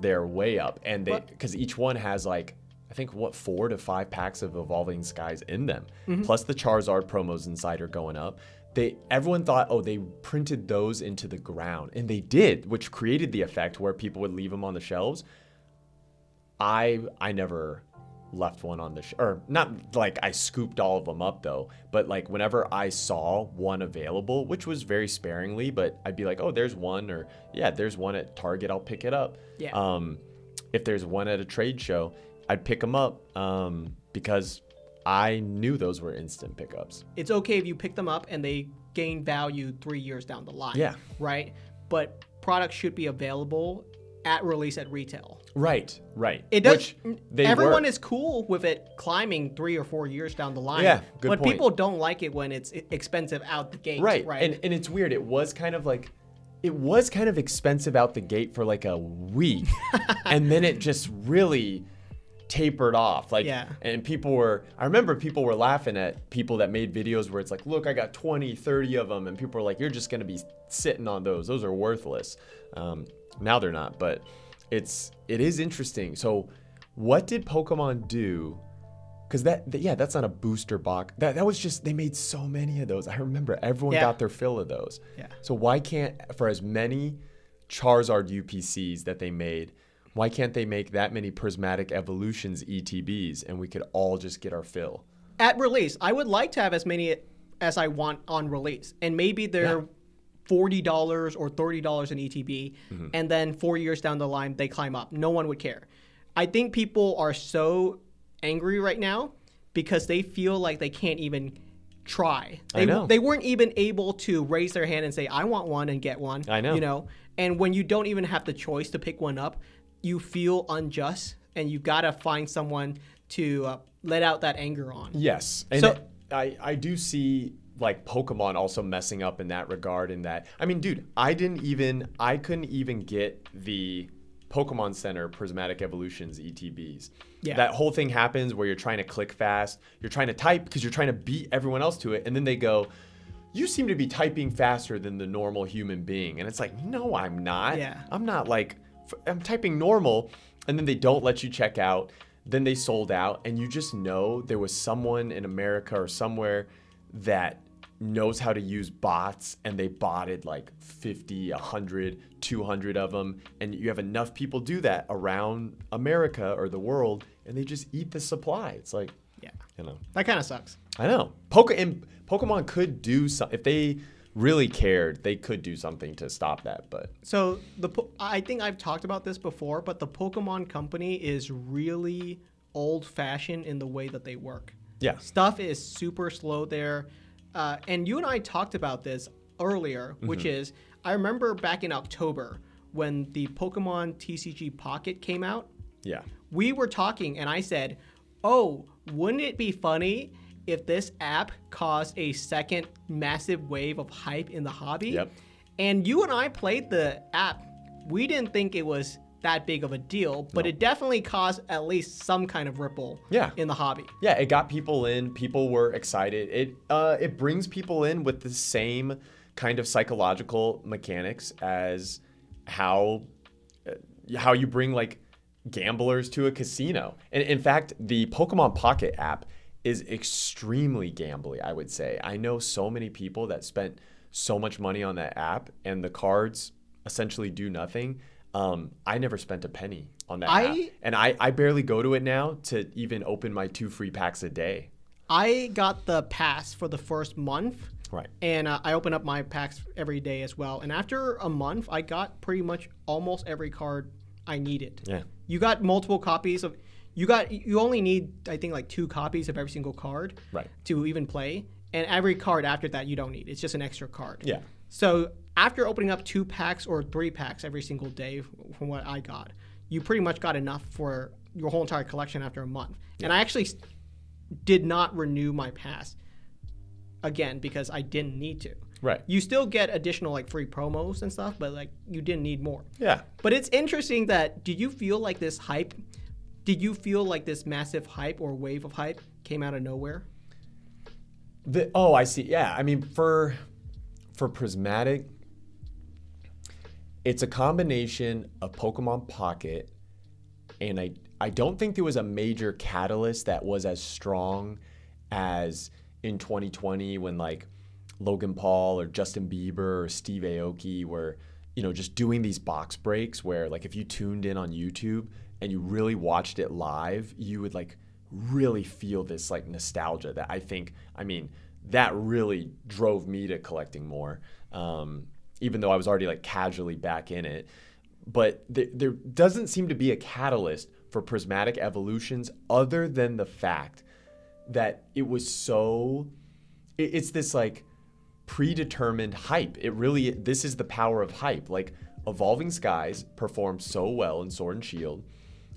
[SPEAKER 1] They're way up, and because each one has like, I think 4 to 5 packs of Evolving Skies in them, plus the Charizard promos inside are going up. Everyone thought, oh, they printed those into the ground, and they did, which created the effect where people would leave them on the shelves. I never left one on the or not like I scooped all of them up though, but like whenever I saw one available, which was very sparingly, but I'd be like, oh, there's one, or yeah, there's one at Target, I'll pick it up.
[SPEAKER 2] Yeah.
[SPEAKER 1] If there's one at a trade show, I'd pick them up because I knew those were instant pickups.
[SPEAKER 2] It's okay if you pick them up and they gain value 3 years down the line.
[SPEAKER 1] Yeah.
[SPEAKER 2] Right? But products should be available at release at retail.
[SPEAKER 1] Right.
[SPEAKER 2] It does. Everyone is cool with it climbing 3 or 4 years down the line.
[SPEAKER 1] Yeah, good
[SPEAKER 2] But
[SPEAKER 1] point.
[SPEAKER 2] people don't like it when it's expensive out the gate.
[SPEAKER 1] Right.
[SPEAKER 2] Right.
[SPEAKER 1] And it's weird. It was kind of expensive out the gate for like a week, and then it just really tapered off. Like, and I remember people were laughing at people that made videos where it's like, look, I got 20, 30 of them, and people were like, you're just gonna be sitting on those. Those are worthless. Now they're not, but it is interesting. So what did Pokemon do? Because that's not a booster box. That was just, they made so many of those. I remember everyone got their fill of those.
[SPEAKER 2] Yeah.
[SPEAKER 1] So why can't, for as many Charizard UPCs that they made, why can't they make that many Prismatic Evolutions ETBs and we could all just get our fill?
[SPEAKER 2] At release, I would like to have as as I want on release. And maybe they're $40 or $30 in ETB, and then 4 years down the line, they climb up. No one would care. I think people are so angry right now because they feel like they can't even try.
[SPEAKER 1] I know.
[SPEAKER 2] They weren't even able to raise their hand and say, I want one and get one.
[SPEAKER 1] I know.
[SPEAKER 2] You know? And when you don't even have the choice to pick one up, you feel unjust, and you've got to find someone to let out that anger on.
[SPEAKER 1] Yes. And so, I do see like Pokemon also messing up in that regard, in that, I mean, dude, I couldn't even get the Pokemon Center Prismatic Evolutions ETBs. Yeah. That whole thing happens where you're trying to click fast, you're trying to type because you're trying to beat everyone else to it, and then they go, you seem to be typing faster than the normal human being. And it's like, no, I'm not. Yeah. I'm not like, I'm typing normal, and then they don't let you check out. Then they sold out, and you just know there was someone in America or somewhere that knows how to use bots, and they botted like 50, 100, 200 of them, and you have enough people do that around America or the world, and they just eat the supply. It's like,
[SPEAKER 2] yeah,
[SPEAKER 1] you know,
[SPEAKER 2] that kind of sucks.
[SPEAKER 1] I know. Pokemon could do something if they really cared. They could do something to stop that. But
[SPEAKER 2] so I think I've talked about this before, but the Pokemon Company is really old-fashioned in the way that they work.
[SPEAKER 1] Yeah,
[SPEAKER 2] stuff is super slow there. And you and I talked about this earlier, which is, I remember back in October when the Pokemon TCG Pocket came out.
[SPEAKER 1] Yeah.
[SPEAKER 2] We were talking, and I said, oh, wouldn't it be funny if this app caused a second massive wave of hype in the hobby?
[SPEAKER 1] Yep. And
[SPEAKER 2] you and I played the app. We didn't think it was that big of a deal, but it definitely caused at least some kind of ripple in the hobby.
[SPEAKER 1] Yeah, it got people in. People were excited. It brings people in with the same kind of psychological mechanics as how you bring like gamblers to a casino. And in fact, the Pokemon Pocket app is extremely gambly, I would say. I know so many people that spent so much money on that app, and the cards essentially do nothing. I never spent a penny on that app. And I barely go to it now to even open my 2 free packs a day.
[SPEAKER 2] I got the pass for the first month.
[SPEAKER 1] Right.
[SPEAKER 2] And I open up my packs every day as well. And after a month, I got pretty much almost every card I needed.
[SPEAKER 1] Yeah.
[SPEAKER 2] You got multiple copies of... You only need, I think, like 2 copies of every single card to even play. And every card after that, you don't need. It's just an extra card.
[SPEAKER 1] Yeah.
[SPEAKER 2] So after opening up 2 packs or 3 packs every single day from what I got, you pretty much got enough for your whole entire collection after a month. Yeah. And I actually did not renew my pass again because I didn't need to.
[SPEAKER 1] Right.
[SPEAKER 2] You still get additional like free promos and stuff, but like you didn't need more.
[SPEAKER 1] Yeah.
[SPEAKER 2] But it's interesting that, did you feel like this massive hype or wave of hype came out of nowhere?
[SPEAKER 1] I see. Yeah. I mean, for Prismatic, it's a combination of Pokemon Pocket, and I don't think there was a major catalyst that was as strong as in 2020 when like Logan Paul or Justin Bieber or Steve Aoki were, just doing these box breaks where like if you tuned in on YouTube and you really watched it live, you would like really feel this like nostalgia that that really drove me to collecting more, even though I was already like casually back in it. But there doesn't seem to be a catalyst for Prismatic Evolutions other than the fact that it was it's this like predetermined hype. This is the power of hype. Like Evolving Skies performed so well in Sword and Shield.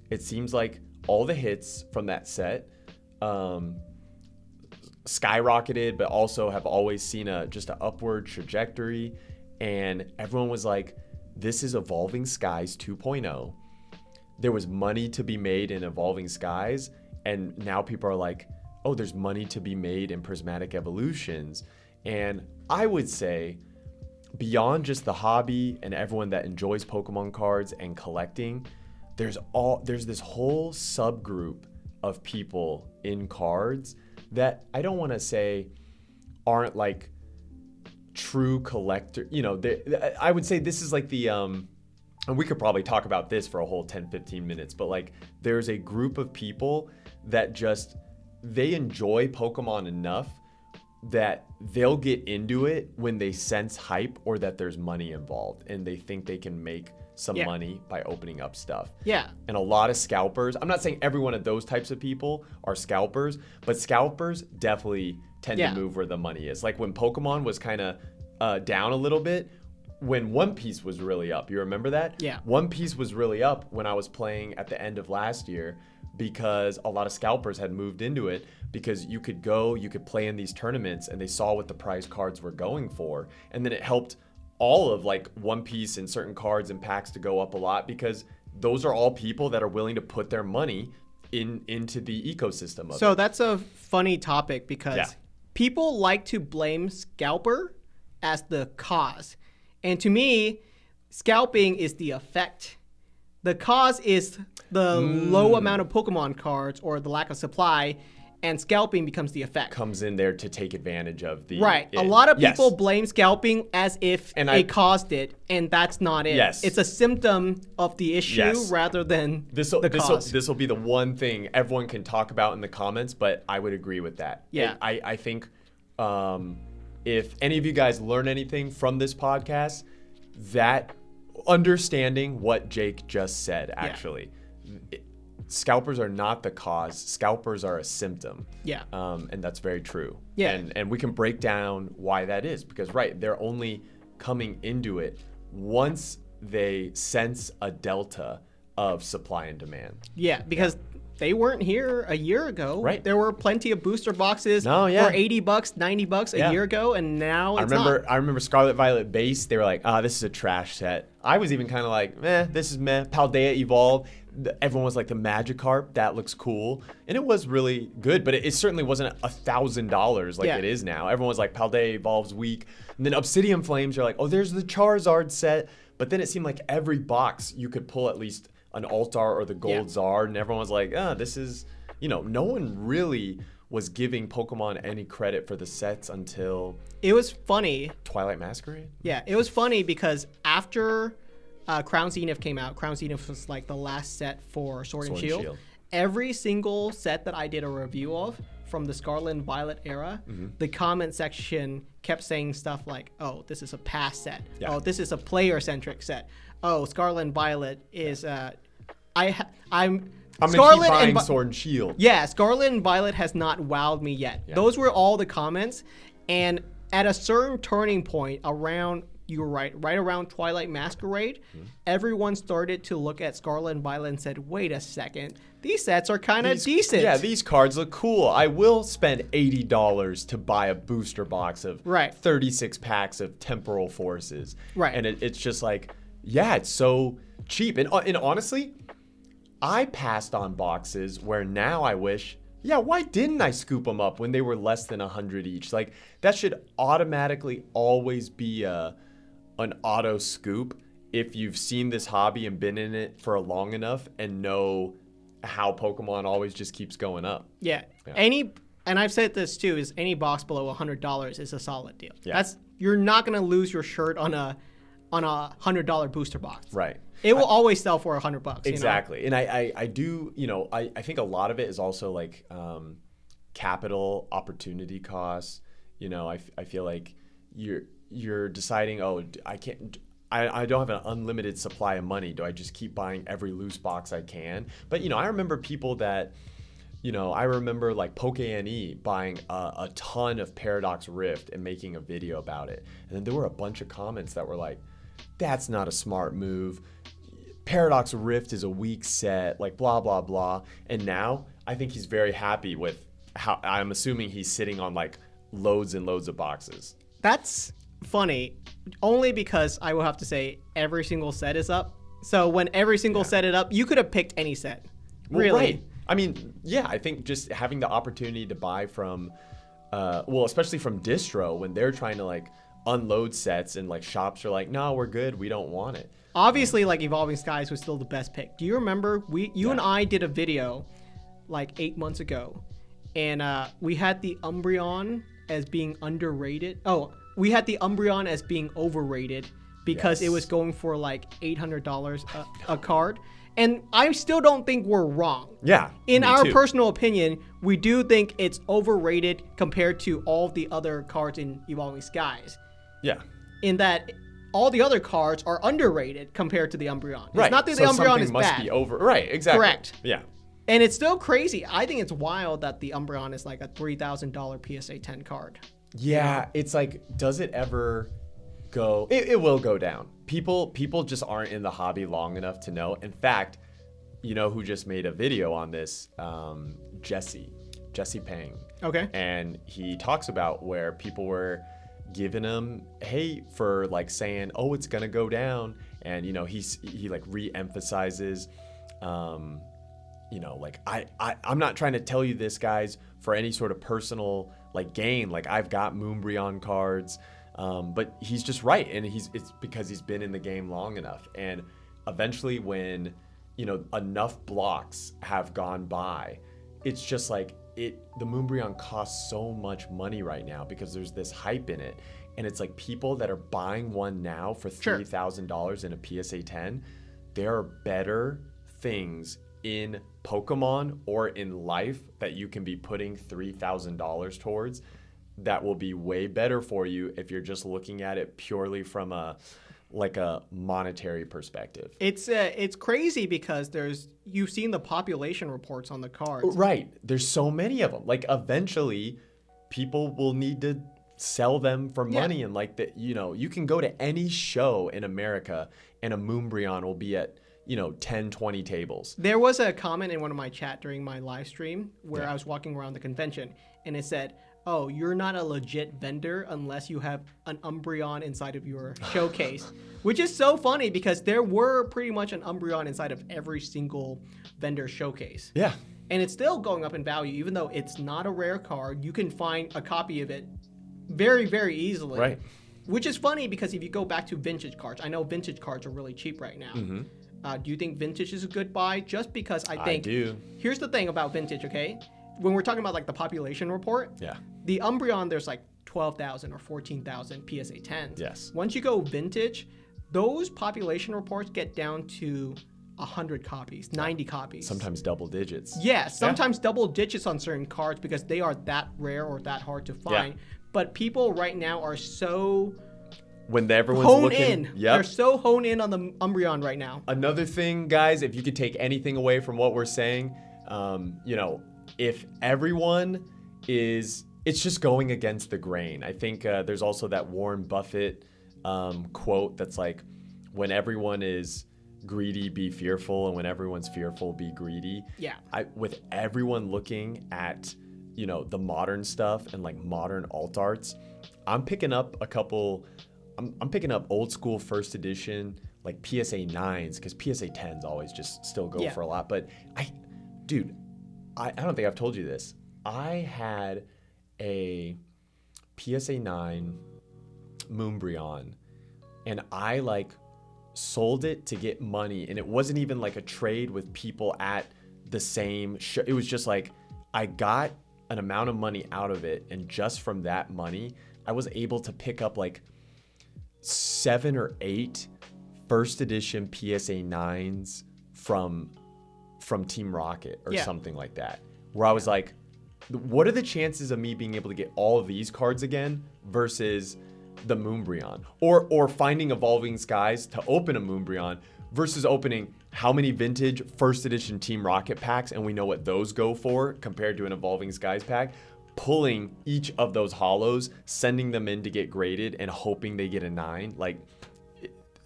[SPEAKER 1] It seems like all the hits from that set skyrocketed, but also have always seen just an upward trajectory. And everyone was like, this is Evolving Skies 2.0. There was money to be made in Evolving Skies, and now people are like, oh, there's money to be made in Prismatic Evolutions. And I would say, beyond just the hobby and everyone that enjoys Pokemon cards and collecting, there's this whole subgroup of people in cards that I don't want to say aren't like true collector. I would say this is like the and we could probably talk about this for a whole 10-15 minutes, but like there's a group of people that they enjoy Pokemon enough that they'll get into it when they sense hype or that there's money involved and they think they can make some money by opening up stuff.
[SPEAKER 2] Yeah.
[SPEAKER 1] And a lot of scalpers, I'm not saying every one of those types of people are scalpers, but scalpers definitely tend to move where the money is. Like when Pokemon was kind of down a little bit, when One Piece was really up. You remember that?
[SPEAKER 2] Yeah.
[SPEAKER 1] One Piece was really up when I was playing at the end of last year because a lot of scalpers had moved into it because you could play in these tournaments and they saw what the prize cards were going for. And then it helped all of like One Piece and certain cards and packs to go up a lot because those are all people that are willing to put their money into the ecosystem of it.
[SPEAKER 2] That's a funny topic because people like to blame scalper as the cause. And to me, scalping is the effect. The cause is the low amount of Pokemon cards or the lack of supply, and scalping becomes the effect.
[SPEAKER 1] Comes in there to take advantage of the...
[SPEAKER 2] Right. A lot of people blame scalping as if it caused it, and that's not it.
[SPEAKER 1] Yes.
[SPEAKER 2] It's a symptom of the issue rather than the cause.
[SPEAKER 1] This will be the one thing everyone can talk about in the comments, but I would agree with that.
[SPEAKER 2] Yeah.
[SPEAKER 1] I think if any of you guys learn anything from this podcast, that understanding what Jake just said, actually, scalpers are not the cause. Scalpers are a symptom.
[SPEAKER 2] Yeah.
[SPEAKER 1] And that's very true.
[SPEAKER 2] Yeah.
[SPEAKER 1] And we can break down why that is because, they're only coming into it once they sense a delta of supply and demand.
[SPEAKER 2] Yeah, because they weren't here a year ago.
[SPEAKER 1] Right.
[SPEAKER 2] There were plenty of booster boxes for $80, $90 a year ago, and now it's not.
[SPEAKER 1] I remember Scarlet Violet base. They were like, this is a trash set. I was even kind of like, this is meh. Paldea Evolve. Everyone was like, the Magikarp, that looks cool. And it was really good, but it certainly wasn't $1,000 like it is now. Everyone was like, Paldea Evolve's weak. And then Obsidian Flames are like, there's the Charizard set. But then it seemed like every box you could pull at least an Altar or the Gold Zard, and everyone was like, this is, no one really was giving Pokemon any credit for the sets until...
[SPEAKER 2] It was funny.
[SPEAKER 1] Twilight Masquerade?
[SPEAKER 2] Yeah, it was funny because after Crown Zenith came out, Crown Zenith was like the last set for Sword and Shield. Every single set that I did a review of from the Scarlet and Violet era, the comment section kept saying stuff like, this is a past set. Yeah. This is a player-centric set. Scarlet and Violet is... I'm gonna keep buying
[SPEAKER 1] Sword and Shield.
[SPEAKER 2] Yeah, Scarlet and Violet has not wowed me yet. Yeah. Those were all the comments, and at a certain turning point around, you were right around Twilight Masquerade, everyone started to look at Scarlet and Violet and said, wait a second, these sets are kind of decent.
[SPEAKER 1] Yeah, these cards look cool. I will spend $80 to buy a booster box of 36 packs of Temporal Forces.
[SPEAKER 2] Right.
[SPEAKER 1] And it's just like, it's so cheap. And honestly, I passed on boxes where now I wish, why didn't I scoop them up when they were less than 100 each? Like, that should automatically always be an auto scoop if you've seen this hobby and been in it for long enough and know how Pokemon always just keeps going up.
[SPEAKER 2] Yeah. And I've said this too, is any box below $100 is a solid deal. Yeah. You're not going to lose your shirt on a $100 booster box.
[SPEAKER 1] Right.
[SPEAKER 2] It will always sell for $100.
[SPEAKER 1] Exactly. And I do, I think a lot of it is also like capital opportunity costs. I feel like you're deciding, I don't have an unlimited supply of money. Do I just keep buying every loose box I can? But, I remember people that, I remember like PokeNE buying a ton of Paradox Rift and making a video about it. And then there were a bunch of comments that were like, that's not a smart move. Paradox Rift is a weak set, like blah, blah, blah. And now I think he's very happy with how, I'm assuming he's sitting on like loads and loads of boxes.
[SPEAKER 2] That's funny, only because I will have to say every single set is up. So when every single set is up, you could have picked any set. Really?
[SPEAKER 1] Well, right. I mean, I think just having the opportunity to buy from, especially from distro when they're trying to like unload sets and like shops are like, no, we're good. We don't want it.
[SPEAKER 2] Obviously, like Evolving Skies was still the best pick. Do you remember you and I did a video like 8 months ago, and we had the Umbreon as being underrated. We had the Umbreon as being overrated because it was going for like $800 a card. And I still don't think we're wrong.
[SPEAKER 1] Yeah.
[SPEAKER 2] In our personal opinion, we do think it's overrated compared to all the other cards in Evolving Skies.
[SPEAKER 1] Yeah.
[SPEAKER 2] In that all the other cards are underrated compared to the Umbreon.
[SPEAKER 1] Right.
[SPEAKER 2] It's not that
[SPEAKER 1] so
[SPEAKER 2] the Umbreon
[SPEAKER 1] something
[SPEAKER 2] is
[SPEAKER 1] must
[SPEAKER 2] bad.
[SPEAKER 1] be over. Right. Exactly.
[SPEAKER 2] Correct.
[SPEAKER 1] Yeah.
[SPEAKER 2] And it's still crazy. I think it's wild that the Umbreon is like a $3,000 PSA 10 card.
[SPEAKER 1] Yeah. It's like, does it ever go? It will go down. People just aren't in the hobby long enough to know. In fact, you know who just made a video on this? Jesse Pang.
[SPEAKER 2] Okay.
[SPEAKER 1] And he talks about where people were giving him hate for like saying, oh, it's gonna go down. And you know, he like re-emphasizes, you know, like I'm not trying to tell you this, guys, for any sort of personal like gain. Like I've got Umbreon cards, but he's just right, and it's because he's been in the game long enough. And eventually, when you know enough blocks have gone by, it's just like the Umbreon costs so much money right now because there's this hype in it, and it's like people that are buying one now for $3,000 in a PSA 10. There are better things in Pokemon or in life that you can be putting $3,000 towards that will be way better for you if you're just looking at it purely from a monetary perspective.
[SPEAKER 2] It's crazy because you've seen the population reports on the cards.
[SPEAKER 1] Right. There's so many of them. Like eventually people will need to sell them for money, and like that, you know, you can go to any show in America and a Umbreon will be at 10, 20 tables.
[SPEAKER 2] There was a comment in one of my chat during my live stream where I was walking around the convention and it said, oh, you're not a legit vendor unless you have an Umbreon inside of your showcase, which is so funny because there were pretty much an Umbreon inside of every single vendor showcase.
[SPEAKER 1] Yeah.
[SPEAKER 2] And it's still going up in value, even though it's not a rare card. You can find a copy of it very, very easily.
[SPEAKER 1] Right.
[SPEAKER 2] Which is funny because if you go back to vintage cards, I know vintage cards are really cheap right now.
[SPEAKER 1] Mm-hmm.
[SPEAKER 2] Do you think vintage is a good buy? Just because I
[SPEAKER 1] do.
[SPEAKER 2] Here's the thing about vintage, okay? When we're talking about like the population report, the Umbreon, there's like 12,000 or 14,000 PSA 10s.
[SPEAKER 1] Yes.
[SPEAKER 2] Once you go vintage, those population reports get down to 100 copies, 90 copies.
[SPEAKER 1] Sometimes double digits.
[SPEAKER 2] Yeah, sometimes double digits on certain cards because they are that rare or that hard to find.
[SPEAKER 1] Yeah.
[SPEAKER 2] But people right now are so
[SPEAKER 1] when everyone's
[SPEAKER 2] honed
[SPEAKER 1] looking
[SPEAKER 2] in. They're so honed in on the Umbreon right now.
[SPEAKER 1] Another thing, guys, if you could take anything away from what we're saying, if everyone it's just going against the grain. I think there's also that Warren Buffett quote that's like, when everyone is greedy, be fearful, and when everyone's fearful, be greedy.
[SPEAKER 2] Yeah.
[SPEAKER 1] With everyone looking at, the modern stuff and like modern alt arts, I'm picking up a couple. I'm picking up old school first edition, like PSA 9s, because PSA 10s always just still go for a lot. But I don't think I've told you this. I had a PSA 9 Umbreon, and I like sold it to get money, and it wasn't even like a trade with people at the same show. It was just like I got an amount of money out of it, and just from that money, I was able to pick up like 7 or 8 first edition PSA 9s from Team Rocket or something like that, where I was like, what are the chances of me being able to get all of these cards again versus the Umbreon, or finding Evolving Skies to open a Umbreon versus opening how many vintage first edition Team Rocket packs, and we know what those go for compared to an Evolving Skies pack, pulling each of those holos, sending them in to get graded and hoping they get a 9. Like,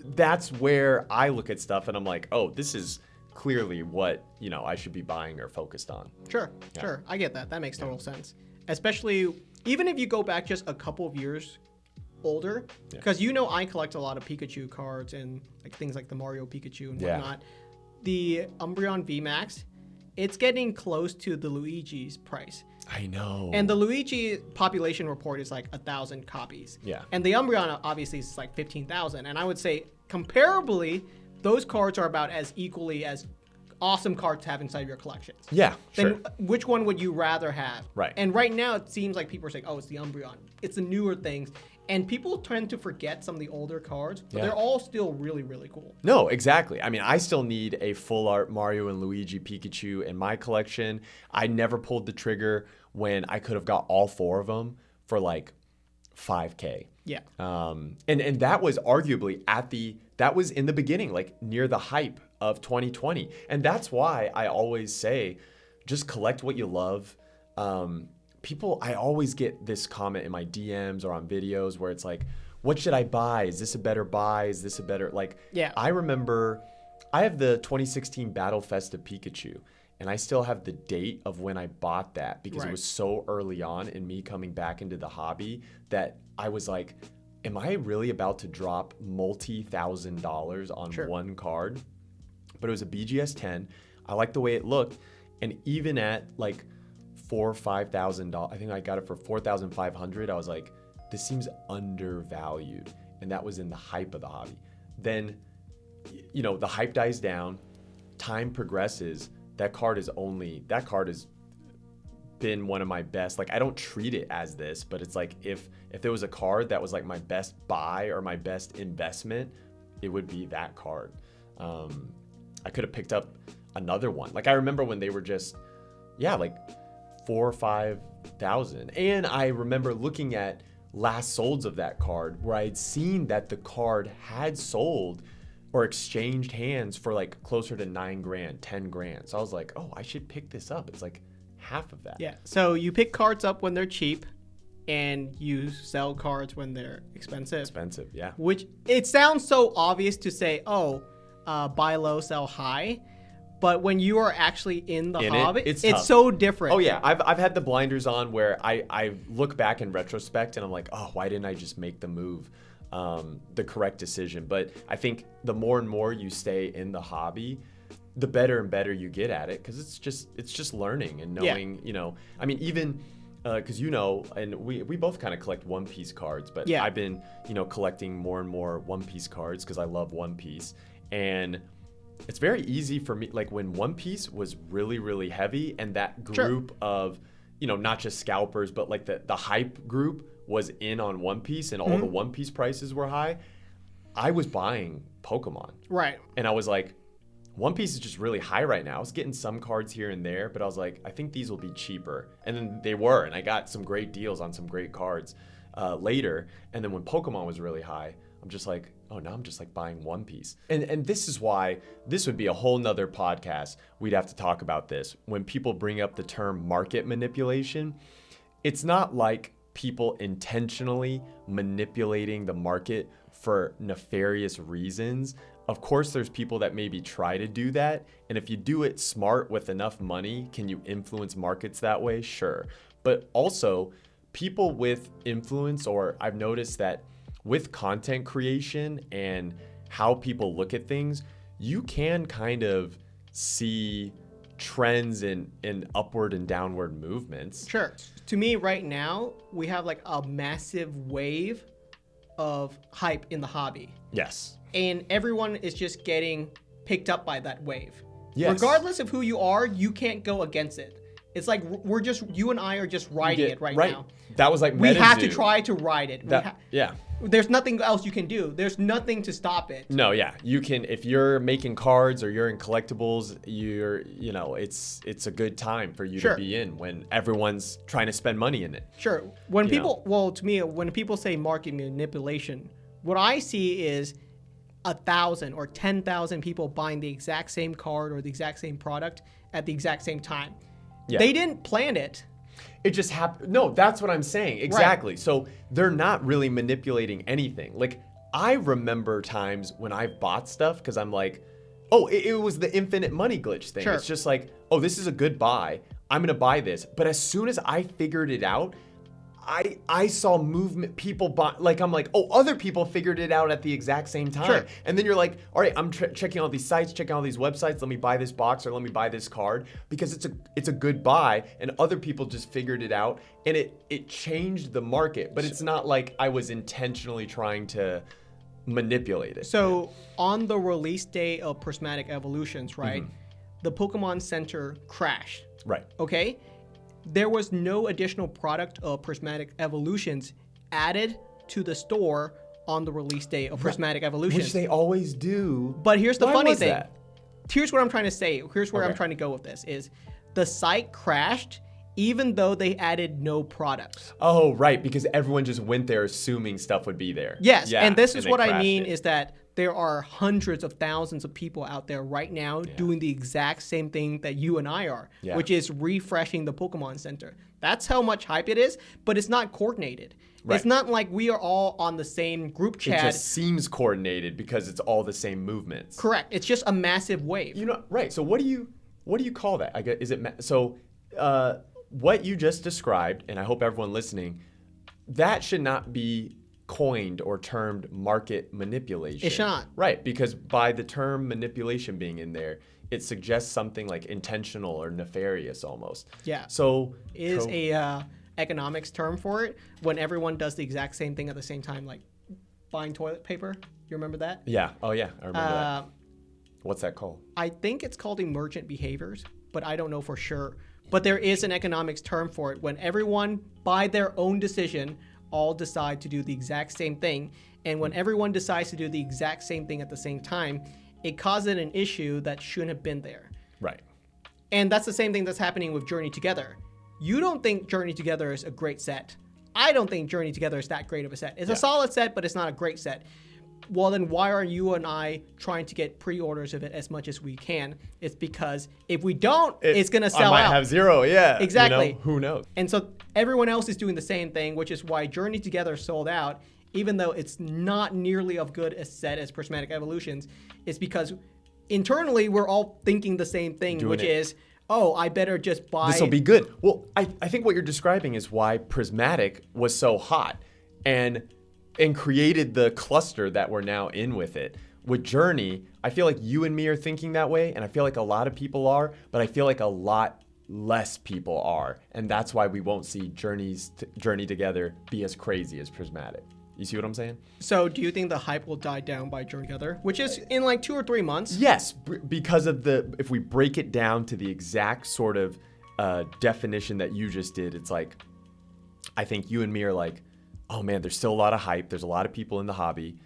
[SPEAKER 1] that's where I look at stuff and I'm like, oh, this is clearly what, I should be buying or focused on.
[SPEAKER 2] Sure. I get that. That makes total sense. Especially, even if you go back just a couple of years older, because I collect a lot of Pikachu cards and like things like the Mario Pikachu and whatnot. The Umbreon VMAX, it's getting close to the Luigi's price.
[SPEAKER 1] I know.
[SPEAKER 2] And the Luigi population report is like 1,000 copies.
[SPEAKER 1] Yeah.
[SPEAKER 2] And the Umbreon obviously is like 15,000. And I would say comparably, those cards are about as equally as awesome cards to have inside your collections.
[SPEAKER 1] Yeah, sure.
[SPEAKER 2] Then which one would you rather have?
[SPEAKER 1] Right.
[SPEAKER 2] And right now it seems like people are saying, oh, it's the Umbreon. It's the newer things. And people tend to forget some of the older cards, but
[SPEAKER 1] Yeah.
[SPEAKER 2] they're all still really, really cool.
[SPEAKER 1] No, exactly. I mean, I still need a full art Mario and Luigi Pikachu in my collection. I never pulled the trigger when I could have got all 4 of them for like $5K.
[SPEAKER 2] Yeah.
[SPEAKER 1] And that was arguably that was in the beginning, like near the hype of 2020. And that's why I always say, just collect what you love. I always get this comment in my DMs or on videos where it's like, what should I buy? Is this a better buy? Is this a better, like,
[SPEAKER 2] Yeah.
[SPEAKER 1] I remember I have the 2016 Battle Fest of Pikachu, and I still have the date of when I bought that because it was so early on in me coming back into the hobby that I was like, am I really about to drop multi-$1,000 on one card? But it was a BGS 10. I liked the way it looked. And even at like $4,000 or $5,000, I think I got it for $4,500. I was like, this seems undervalued. And that was in the hype of the hobby. Then, you know, the hype dies down, time progresses. That card has been one of my best. Like, I don't treat it as this, but it's like if there was a card that was like my best buy or my best investment, it would be that card. I could have picked up another one. Like, I remember when they were just, like 4,000 or 5,000. And I remember looking at last solds of that card where I had seen that the card had sold or exchanged hands for like closer to $9,000, $10,000. So I was like, oh, I should pick this up. It's like half of that.
[SPEAKER 2] Yeah. So you pick cards up when they're cheap and you sell cards when they're expensive.
[SPEAKER 1] Expensive, yeah.
[SPEAKER 2] Which it sounds so obvious to say, buy low, sell high. But when you are actually in the hobby, it's so different.
[SPEAKER 1] Oh, yeah. I've had the blinders on where I look back in retrospect and I'm like, oh, why didn't I just make the move? The correct decision. But I think the more and more you stay in the hobby, the better and better you get at it, because it's just learning and knowing, you know, I mean, even because, you know, and we both kind of collect One Piece cards, but I've been, you know, collecting more and more One Piece cards because I love One Piece. And it's very easy for me, like when One Piece was really, really heavy and that group of, you know, not just scalpers, but like the hype group was in on One Piece and all the One Piece prices were high, I was buying Pokemon.
[SPEAKER 2] Right.
[SPEAKER 1] And I was like, One Piece is just really high right now. I was getting some cards here and there, but I was like, I think these will be cheaper. And then they were, and I got some great deals on some great cards later. And then when Pokemon was really high, I'm just like, oh, now I'm just like buying One Piece. And this is why this would be a whole nother podcast. We'd have to talk about this. When people bring up the term market manipulation, it's not like people intentionally manipulating the market for nefarious reasons. Of course, there's people that maybe try to do that. And if you do it smart with enough money, can you influence markets that way? Sure. But also, people with influence, or I've noticed that with content creation and how people look at things, you can kind of see trends in upward and downward movements.
[SPEAKER 2] Sure. To me, right now, we have like a massive wave of hype in the hobby.
[SPEAKER 1] Yes.
[SPEAKER 2] And everyone is just getting picked up by that wave.
[SPEAKER 1] Yes.
[SPEAKER 2] Regardless of who you are, you can't go against it. It's like you and I are just riding it right now.
[SPEAKER 1] That was like
[SPEAKER 2] we have to try to ride it.
[SPEAKER 1] Yeah.
[SPEAKER 2] There's nothing else you can do. There's nothing to stop it.
[SPEAKER 1] No, yeah. You can, if you're making cards or you're in collectibles, you know, it's a good time for you to be in when everyone's trying to spend money in it.
[SPEAKER 2] Sure. When to me, when people say market manipulation, what I see is 1,000 or 10,000 people buying the exact same card or the exact same product at the exact same time. Yeah. They didn't plan it.
[SPEAKER 1] It just happened. No, that's what I'm saying. Exactly. Right. So they're not really manipulating anything. Like, I remember times when I've bought stuff because I'm like, oh, it was the infinite money glitch thing. Sure. It's just like, oh, this is a good buy. I'm going to buy this. But as soon as I figured it out, I saw movement, people buy, like, I'm like, oh, other people figured it out at the exact same time. Sure. And then you're like, all right, I'm checking all these sites, checking all these websites. Let me buy this box or let me buy this card because it's a good buy. And other people just figured it out and it changed the market. But it's not like I was intentionally trying to manipulate it.
[SPEAKER 2] So on the release day of Prismatic Evolutions, right, the Pokemon Center crashed.
[SPEAKER 1] Right.
[SPEAKER 2] Okay. There was no additional product of Prismatic Evolutions added to the store on the release day of Prismatic Evolutions.
[SPEAKER 1] Which they always do.
[SPEAKER 2] But here's the funny thing.
[SPEAKER 1] That?
[SPEAKER 2] Here's what I'm trying to say. Here's where I'm trying to go with this is the site crashed even though they added no products.
[SPEAKER 1] Oh, right, because everyone just went there assuming stuff would be there.
[SPEAKER 2] Yes,
[SPEAKER 1] yeah,
[SPEAKER 2] and this is what I mean
[SPEAKER 1] it.
[SPEAKER 2] is that there are hundreds of thousands of people out there right now doing the exact same thing that you and I are, which is refreshing the Pokemon Center. That's how much hype it is, but it's not coordinated. Right. It's not like we are all on the same group chat.
[SPEAKER 1] It just seems coordinated because it's all the same movements.
[SPEAKER 2] Correct. It's just a massive wave.
[SPEAKER 1] Right. So what do you call that? I guess what you just described, and I hope everyone listening, that should not be coined or termed market manipulation.
[SPEAKER 2] It should not.
[SPEAKER 1] Right, because by the term manipulation being in there, it suggests something like intentional or nefarious almost.
[SPEAKER 2] Yeah.
[SPEAKER 1] So
[SPEAKER 2] is a economics term for it when everyone does the exact same thing at the same time, like buying toilet paper. You remember that?
[SPEAKER 1] Yeah. Oh yeah, I remember that. What's that called?
[SPEAKER 2] I think it's called emergent behaviors, but I don't know for sure. But there is an economics term for it when everyone, by their own decision, all decide to do the exact same thing. And when everyone decides to do the exact same thing at the same time, it causes an issue that shouldn't have been there.
[SPEAKER 1] Right.
[SPEAKER 2] And that's the same thing that's happening with Journey Together. You don't think Journey Together is a great set. I don't think Journey Together is that great of a set. It's a solid set, but it's not a great set. Well, then why are you and I trying to get pre-orders of it as much as we can? It's because if we don't, it's going to sell out.
[SPEAKER 1] I might have zero, yeah.
[SPEAKER 2] Exactly.
[SPEAKER 1] Who knows?
[SPEAKER 2] And so everyone else is doing the same thing, which is why Journey Together sold out, even though it's not nearly as good a set as Prismatic Evolutions. It's because internally we're all thinking the same thing, which is, oh, I better just buy.
[SPEAKER 1] This will be good. Well, I think what you're describing is why Prismatic was so hot and created the cluster that we're now in with it. With Journey, I feel like you and me are thinking that way, and I feel like a lot of people are, but I feel like a lot less people are, and that's why we won't see Journey Together be as crazy as Prismatic. You see what I'm saying?
[SPEAKER 2] So do you think the hype will die down by Journey Together, which is in like 2 or 3 months?
[SPEAKER 1] Yes, because of if we break it down to the exact sort of definition that you just did, it's like, I think you and me are like, oh man, there's still a lot of hype. There's a lot of people in the hobby.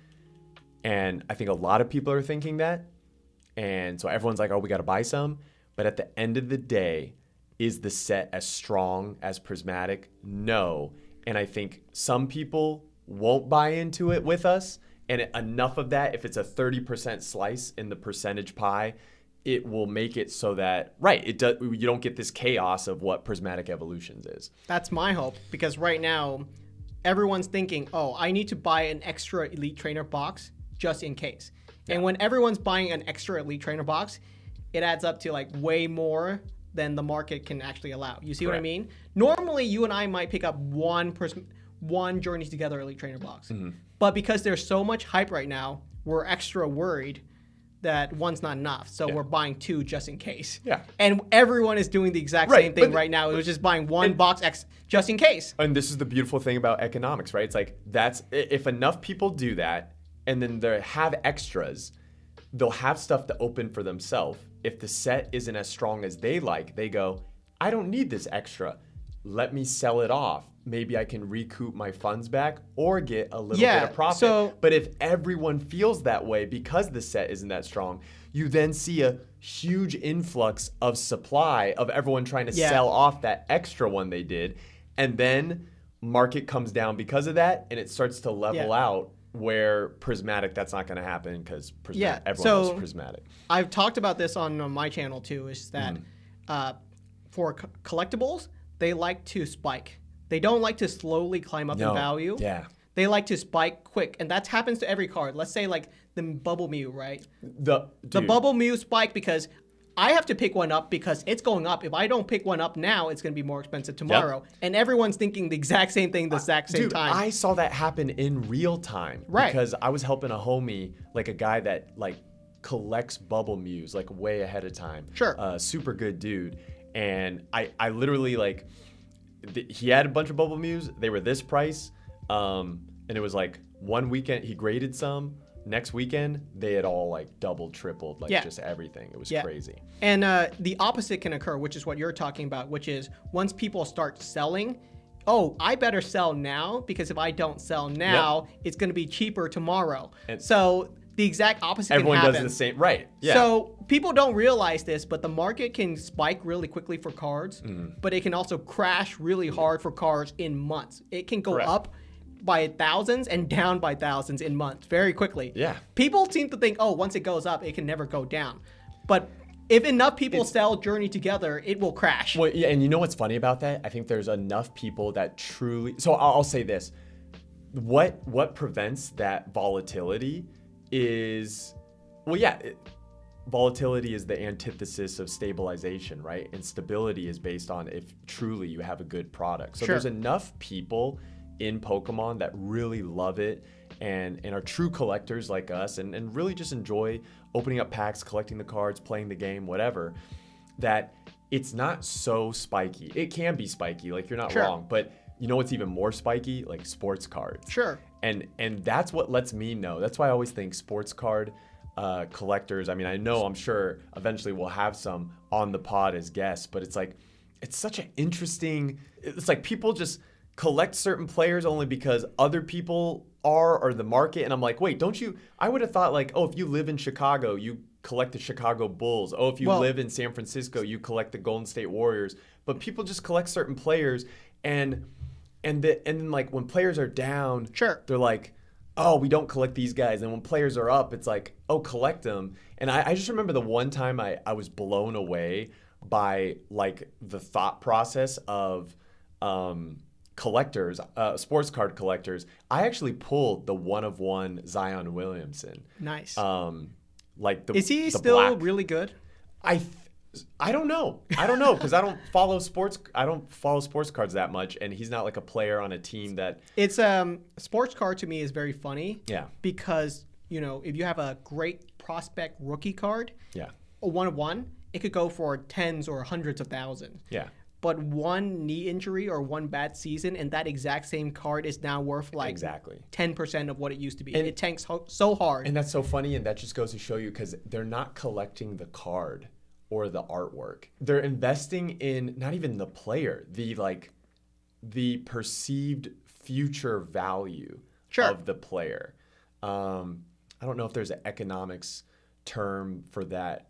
[SPEAKER 1] And I think a lot of people are thinking that. And so everyone's like, oh, we got to buy some. But at the end of the day, is the set as strong as Prismatic? No. And I think some people won't buy into it with us. And enough of that, if it's a 30% slice in the percentage pie, it will make it so that, you don't get this chaos of what Prismatic Evolutions is.
[SPEAKER 2] That's my hope, because right now, everyone's thinking, oh, I need to buy an extra Elite Trainer box just in case. Yeah. And when everyone's buying an extra Elite Trainer box, it adds up to like way more than the market can actually allow. You see what I mean? Normally, you and I might pick up one Journey Together Elite Trainer box. Mm-hmm. But because there's so much hype right now, we're extra worried that one's not enough. So we're buying 2 just in case. Yeah. And everyone is doing the exact same thing right now. It was just buying one box just in case.
[SPEAKER 1] And this is the beautiful thing about economics, right? It's like, if enough people do that and then they have extras, they'll have stuff to open for themselves. If the set isn't as strong as they like, they go, I don't need this extra. Let me sell it off. Maybe I can recoup my funds back or get a little bit of profit. But if everyone feels that way because the set isn't that strong, you then see a huge influx of supply of everyone trying to sell off that extra one they did. And then market comes down because of that, and it starts to level out, where Prismatic, that's not going to happen because everyone loves Prismatic.
[SPEAKER 2] I've talked about this on my channel too, is that for collectibles, they like to spike. They don't like to slowly climb up in value. Yeah. They like to spike quick, and that happens to every card. Let's say like the Bubble Mew, right? The Bubble Mew spike because I have to pick one up because it's going up. If I don't pick one up now, it's going to be more expensive tomorrow. Yep. And everyone's thinking the exact same thing the exact same time.
[SPEAKER 1] I saw that happen in real time. Right. Because I was helping a homie, like a guy that like collects Bubble Mews like way ahead of time. Sure. Super good dude. And I literally like, he had a bunch of Bubble Mews. They were this price. And it was like one weekend he graded some. Next weekend, they had all like doubled, tripled, like just everything. It was crazy.
[SPEAKER 2] And the opposite can occur, which is what you're talking about, which is once people start selling, oh, I better sell now because if I don't sell now, it's going to be cheaper tomorrow. So the exact opposite can happen.
[SPEAKER 1] Everyone does the same, right? Yeah.
[SPEAKER 2] So people don't realize this, but the market can spike really quickly for cards, but it can also crash really hard for cards in months. It can go up by thousands and down by thousands in months very quickly.
[SPEAKER 1] Yeah.
[SPEAKER 2] People seem to think, oh, once it goes up, it can never go down. But if enough people sell Journey Together, it will crash.
[SPEAKER 1] Well, yeah, and you know what's funny about that? I think there's enough people that truly. So I'll say this: what prevents that volatility is, well, yeah, volatility is the antithesis of stabilization, right? And stability is based on if truly you have a good product. So there's enough people in Pokemon that really love it and are true collectors like us and really just enjoy opening up packs, collecting the cards, playing the game, whatever, that it's not so spiky. It can be spiky, like you're not wrong, but you know what's even more spiky? Like sports cards.
[SPEAKER 2] Sure.
[SPEAKER 1] And that's what lets me know. That's why I always think sports card collectors, I mean, I'm sure eventually we'll have some on the pod as guests, but it's like, it's such an interesting, it's like people just collect certain players only because other people are, or the market. And I'm like, wait, don't you, I would have thought like, oh, if you live in Chicago, you collect the Chicago Bulls. Oh, if you live in San Francisco, you collect the Golden State Warriors. But people just collect certain players and then like when players are down, they're like, oh, we don't collect these guys. And when players are up, it's like, oh, collect them. And I just remember the one time I was blown away by like the thought process of collectors, sports card collectors. I actually pulled the 1-of-1 Zion Williamson.
[SPEAKER 2] Nice.
[SPEAKER 1] Like
[SPEAKER 2] is he still really good?
[SPEAKER 1] I don't know because I don't follow sports cards that much, and he's not like a player on a team that.
[SPEAKER 2] It's sports card to me is very funny.
[SPEAKER 1] Yeah.
[SPEAKER 2] Because if you have a great prospect rookie card, a 1-of-1, it could go for tens or hundreds of thousands.
[SPEAKER 1] Yeah.
[SPEAKER 2] But one knee injury or one bad season, and that exact same card is now worth like 10% of what it used to be. And it tanks so hard.
[SPEAKER 1] And that's so funny, and that just goes to show you because they're not collecting the card or the artwork. They're investing in not even the player, the perceived future value of the player. I don't know if there's an economics term for that.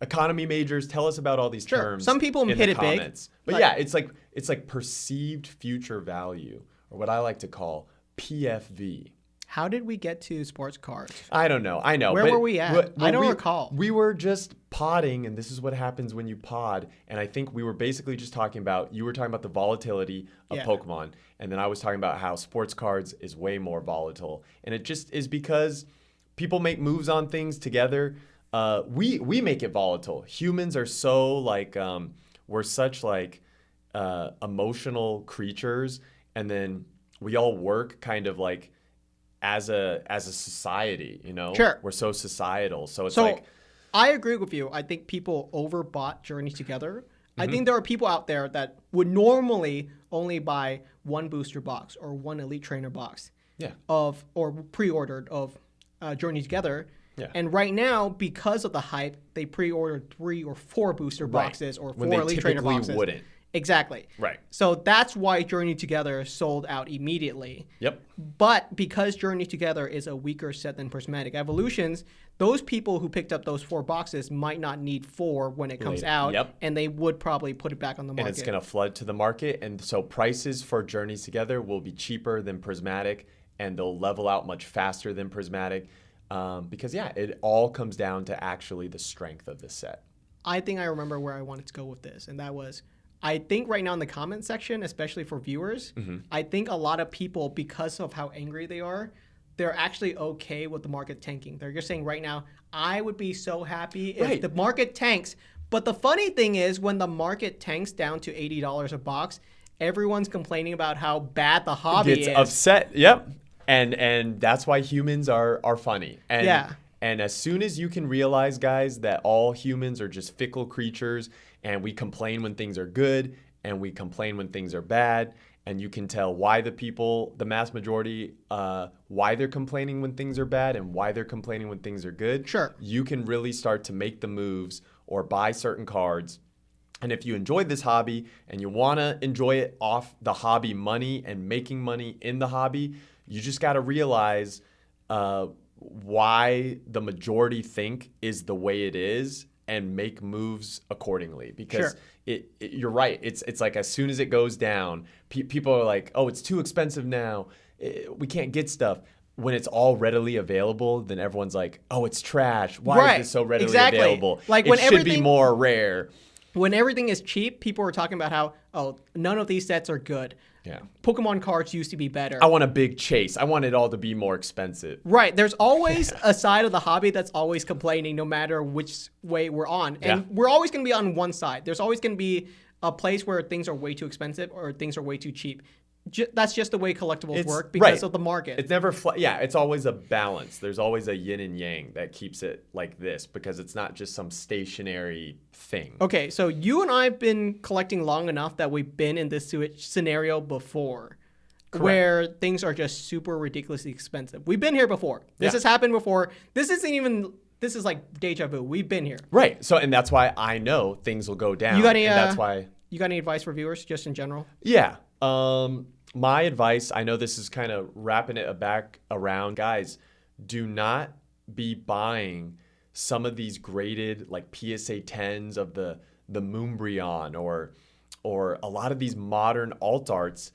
[SPEAKER 1] Economy majors, tell us about all these terms.
[SPEAKER 2] Some people hit it big.
[SPEAKER 1] But yeah, it's like perceived future value, or what I like to call PFV.
[SPEAKER 2] How did we get to sports cards?
[SPEAKER 1] I don't know. I know.
[SPEAKER 2] Where were we at? I don't recall.
[SPEAKER 1] We were just podding, and this is what happens when you pod. And I think we were basically just talking about, you were talking about the volatility of Pokemon, and then I was talking about how sports cards is way more volatile. And it just is because people make moves on things together. We make it volatile. Humans are so like, we're such like emotional creatures, and then we all work kind of like as a society, We're so societal. So it's like,
[SPEAKER 2] I agree with you. I think people overbought Journey Together. I think there are people out there that would normally only buy one booster box or one Elite Trainer box or pre-ordered of Journey Together.
[SPEAKER 1] Yeah.
[SPEAKER 2] And right now, because of the hype, they pre-ordered 3 or 4 booster boxes or 4 Elite Trainer boxes.
[SPEAKER 1] When they typically wouldn't.
[SPEAKER 2] Exactly.
[SPEAKER 1] Right.
[SPEAKER 2] So that's why Journey Together sold out immediately.
[SPEAKER 1] Yep.
[SPEAKER 2] But because Journey Together is a weaker set than Prismatic Evolutions, those people who picked up those 4 boxes might not need 4 when it comes out, and they would probably put it back on the market.
[SPEAKER 1] And it's going to flood to the market, and so prices for Journeys Together will be cheaper than Prismatic, and they'll level out much faster than Prismatic. Because it all comes down to actually the strength of the set.
[SPEAKER 2] I think I remember where I wanted to go with this, and that was, I think right now in the comment section, especially for viewers, I think a lot of people, because of how angry they are, they're actually okay with the market tanking. They're just saying right now, I would be so happy if the market tanks. But the funny thing is, when the market tanks down to $80 a box, everyone's complaining about how bad the hobby is.
[SPEAKER 1] Gets upset. Yep. And that's why humans are funny. And as soon as you can realize, guys, that all humans are just fickle creatures, and we complain when things are good, and we complain when things are bad, and you can tell why the mass majority, why they're complaining when things are bad and why they're complaining when things are good.
[SPEAKER 2] Sure.
[SPEAKER 1] You can really start to make the moves or buy certain cards And if you enjoyed this hobby and you want to enjoy it off the hobby money and making money in the hobby, you just got to realize why the majority think is the way it is and make moves accordingly. Because you're right. It's like as soon as it goes down, people are like, oh, it's too expensive now. We can't get stuff. When it's all readily available, then everyone's like, oh, it's trash. Why is this so readily available?
[SPEAKER 2] Like
[SPEAKER 1] it should be more rare.
[SPEAKER 2] When everything is cheap, people are talking about how, oh, none of these sets are good.
[SPEAKER 1] Yeah.
[SPEAKER 2] Pokemon cards used to be better.
[SPEAKER 1] I want a big chase. I want it all to be more expensive.
[SPEAKER 2] Right. There's always a side of the hobby that's always complaining no matter which way we're on. And we're always going to be on one side. There's always going to be a place where things are way too expensive or things are way too cheap. That's just the way collectibles work because of the market.
[SPEAKER 1] It's never it's always a balance. There's always a yin and yang that keeps it like this because it's not just some stationary thing.
[SPEAKER 2] Okay, so you and I have been collecting long enough that we've been in this scenario before. Correct. Where things are just super ridiculously expensive. We've been here before. This has happened before. This is like deja vu. We've been here.
[SPEAKER 1] Right. So, and that's why I know things will go down.
[SPEAKER 2] You got any,
[SPEAKER 1] and that's why.
[SPEAKER 2] You got any advice for viewers just in general?
[SPEAKER 1] Yeah. My advice, I know this is kind of wrapping it back around. Guys, do not be buying some of these graded like PSA 10s of the Umbreon or a lot of these modern alt arts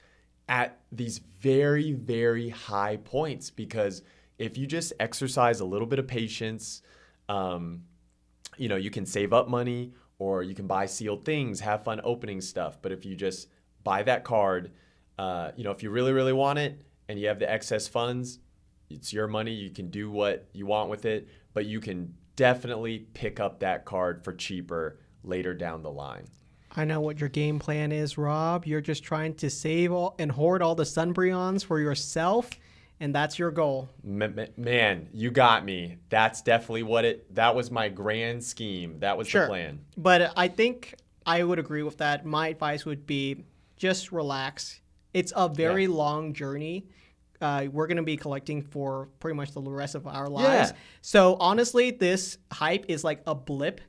[SPEAKER 1] at these very, very high points, because if you just exercise a little bit of patience, you can save up money or you can buy sealed things, have fun opening stuff. But if you just buy that card, if you really, really want it and you have the excess funds, it's your money. You can do what you want with it, but you can definitely pick up that card for cheaper later down the line.
[SPEAKER 2] I know what your game plan is, Rob. You're just trying to save and hoard all the Umbreons for yourself, and that's your goal.
[SPEAKER 1] Man, you got me. That's definitely that was my grand scheme. That was the plan.
[SPEAKER 2] But I think I would agree with that. My advice would be just relax. It's a very long journey. We're going to be collecting for pretty much the rest of our lives. So honestly, this hype is like a blip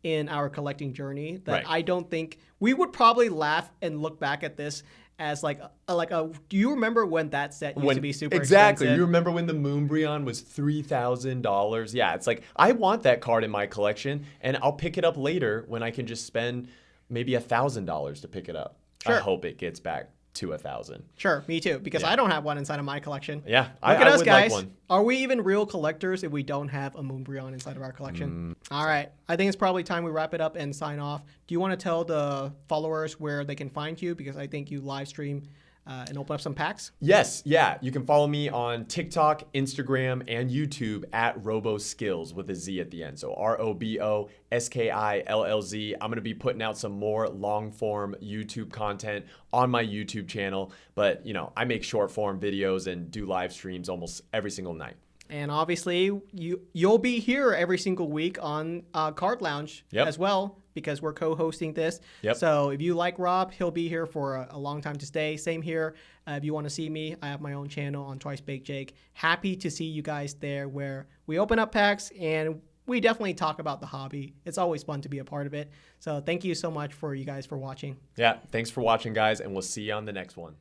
[SPEAKER 2] in our collecting journey that I don't think we would probably laugh and look back at this as like a do you remember when that set used to be super expensive?
[SPEAKER 1] You remember when the Umbreon was $3,000? Yeah, it's like I want that card in my collection and I'll pick it up later when I can just spend maybe $1,000 to pick it up. I hope it gets back to 1,000.
[SPEAKER 2] Sure, me too, because I don't have one inside of my collection.
[SPEAKER 1] Yeah,
[SPEAKER 2] Look at us, guys. Like one. Are we even real collectors if we don't have a Umbreon inside of our collection? All right, I think it's probably time we wrap it up and sign off. Do you want to tell the followers where they can find you? Because I think you live stream and open up some packs.
[SPEAKER 1] Yes, yeah. You can follow me on TikTok, Instagram, and YouTube at Roboskillz with a Z at the end. So ROBOSKILLZ. I'm going to be putting out some more long form YouTube content on my YouTube channel. But, I make short form videos and do live streams almost every single night.
[SPEAKER 2] And obviously, you'll be here every single week on Card Lounge as well, because we're co-hosting this. So if you like Rob, he'll be here for a long time to stay. Same here. If you want to see me, I have my own channel on TwicebakedJake. Happy to see you guys there, where we open up packs and we definitely talk about the hobby. It's always fun to be a part of it. So thank you so much for you guys for watching.
[SPEAKER 1] Yeah, thanks for watching, guys, and we'll see you on the next one.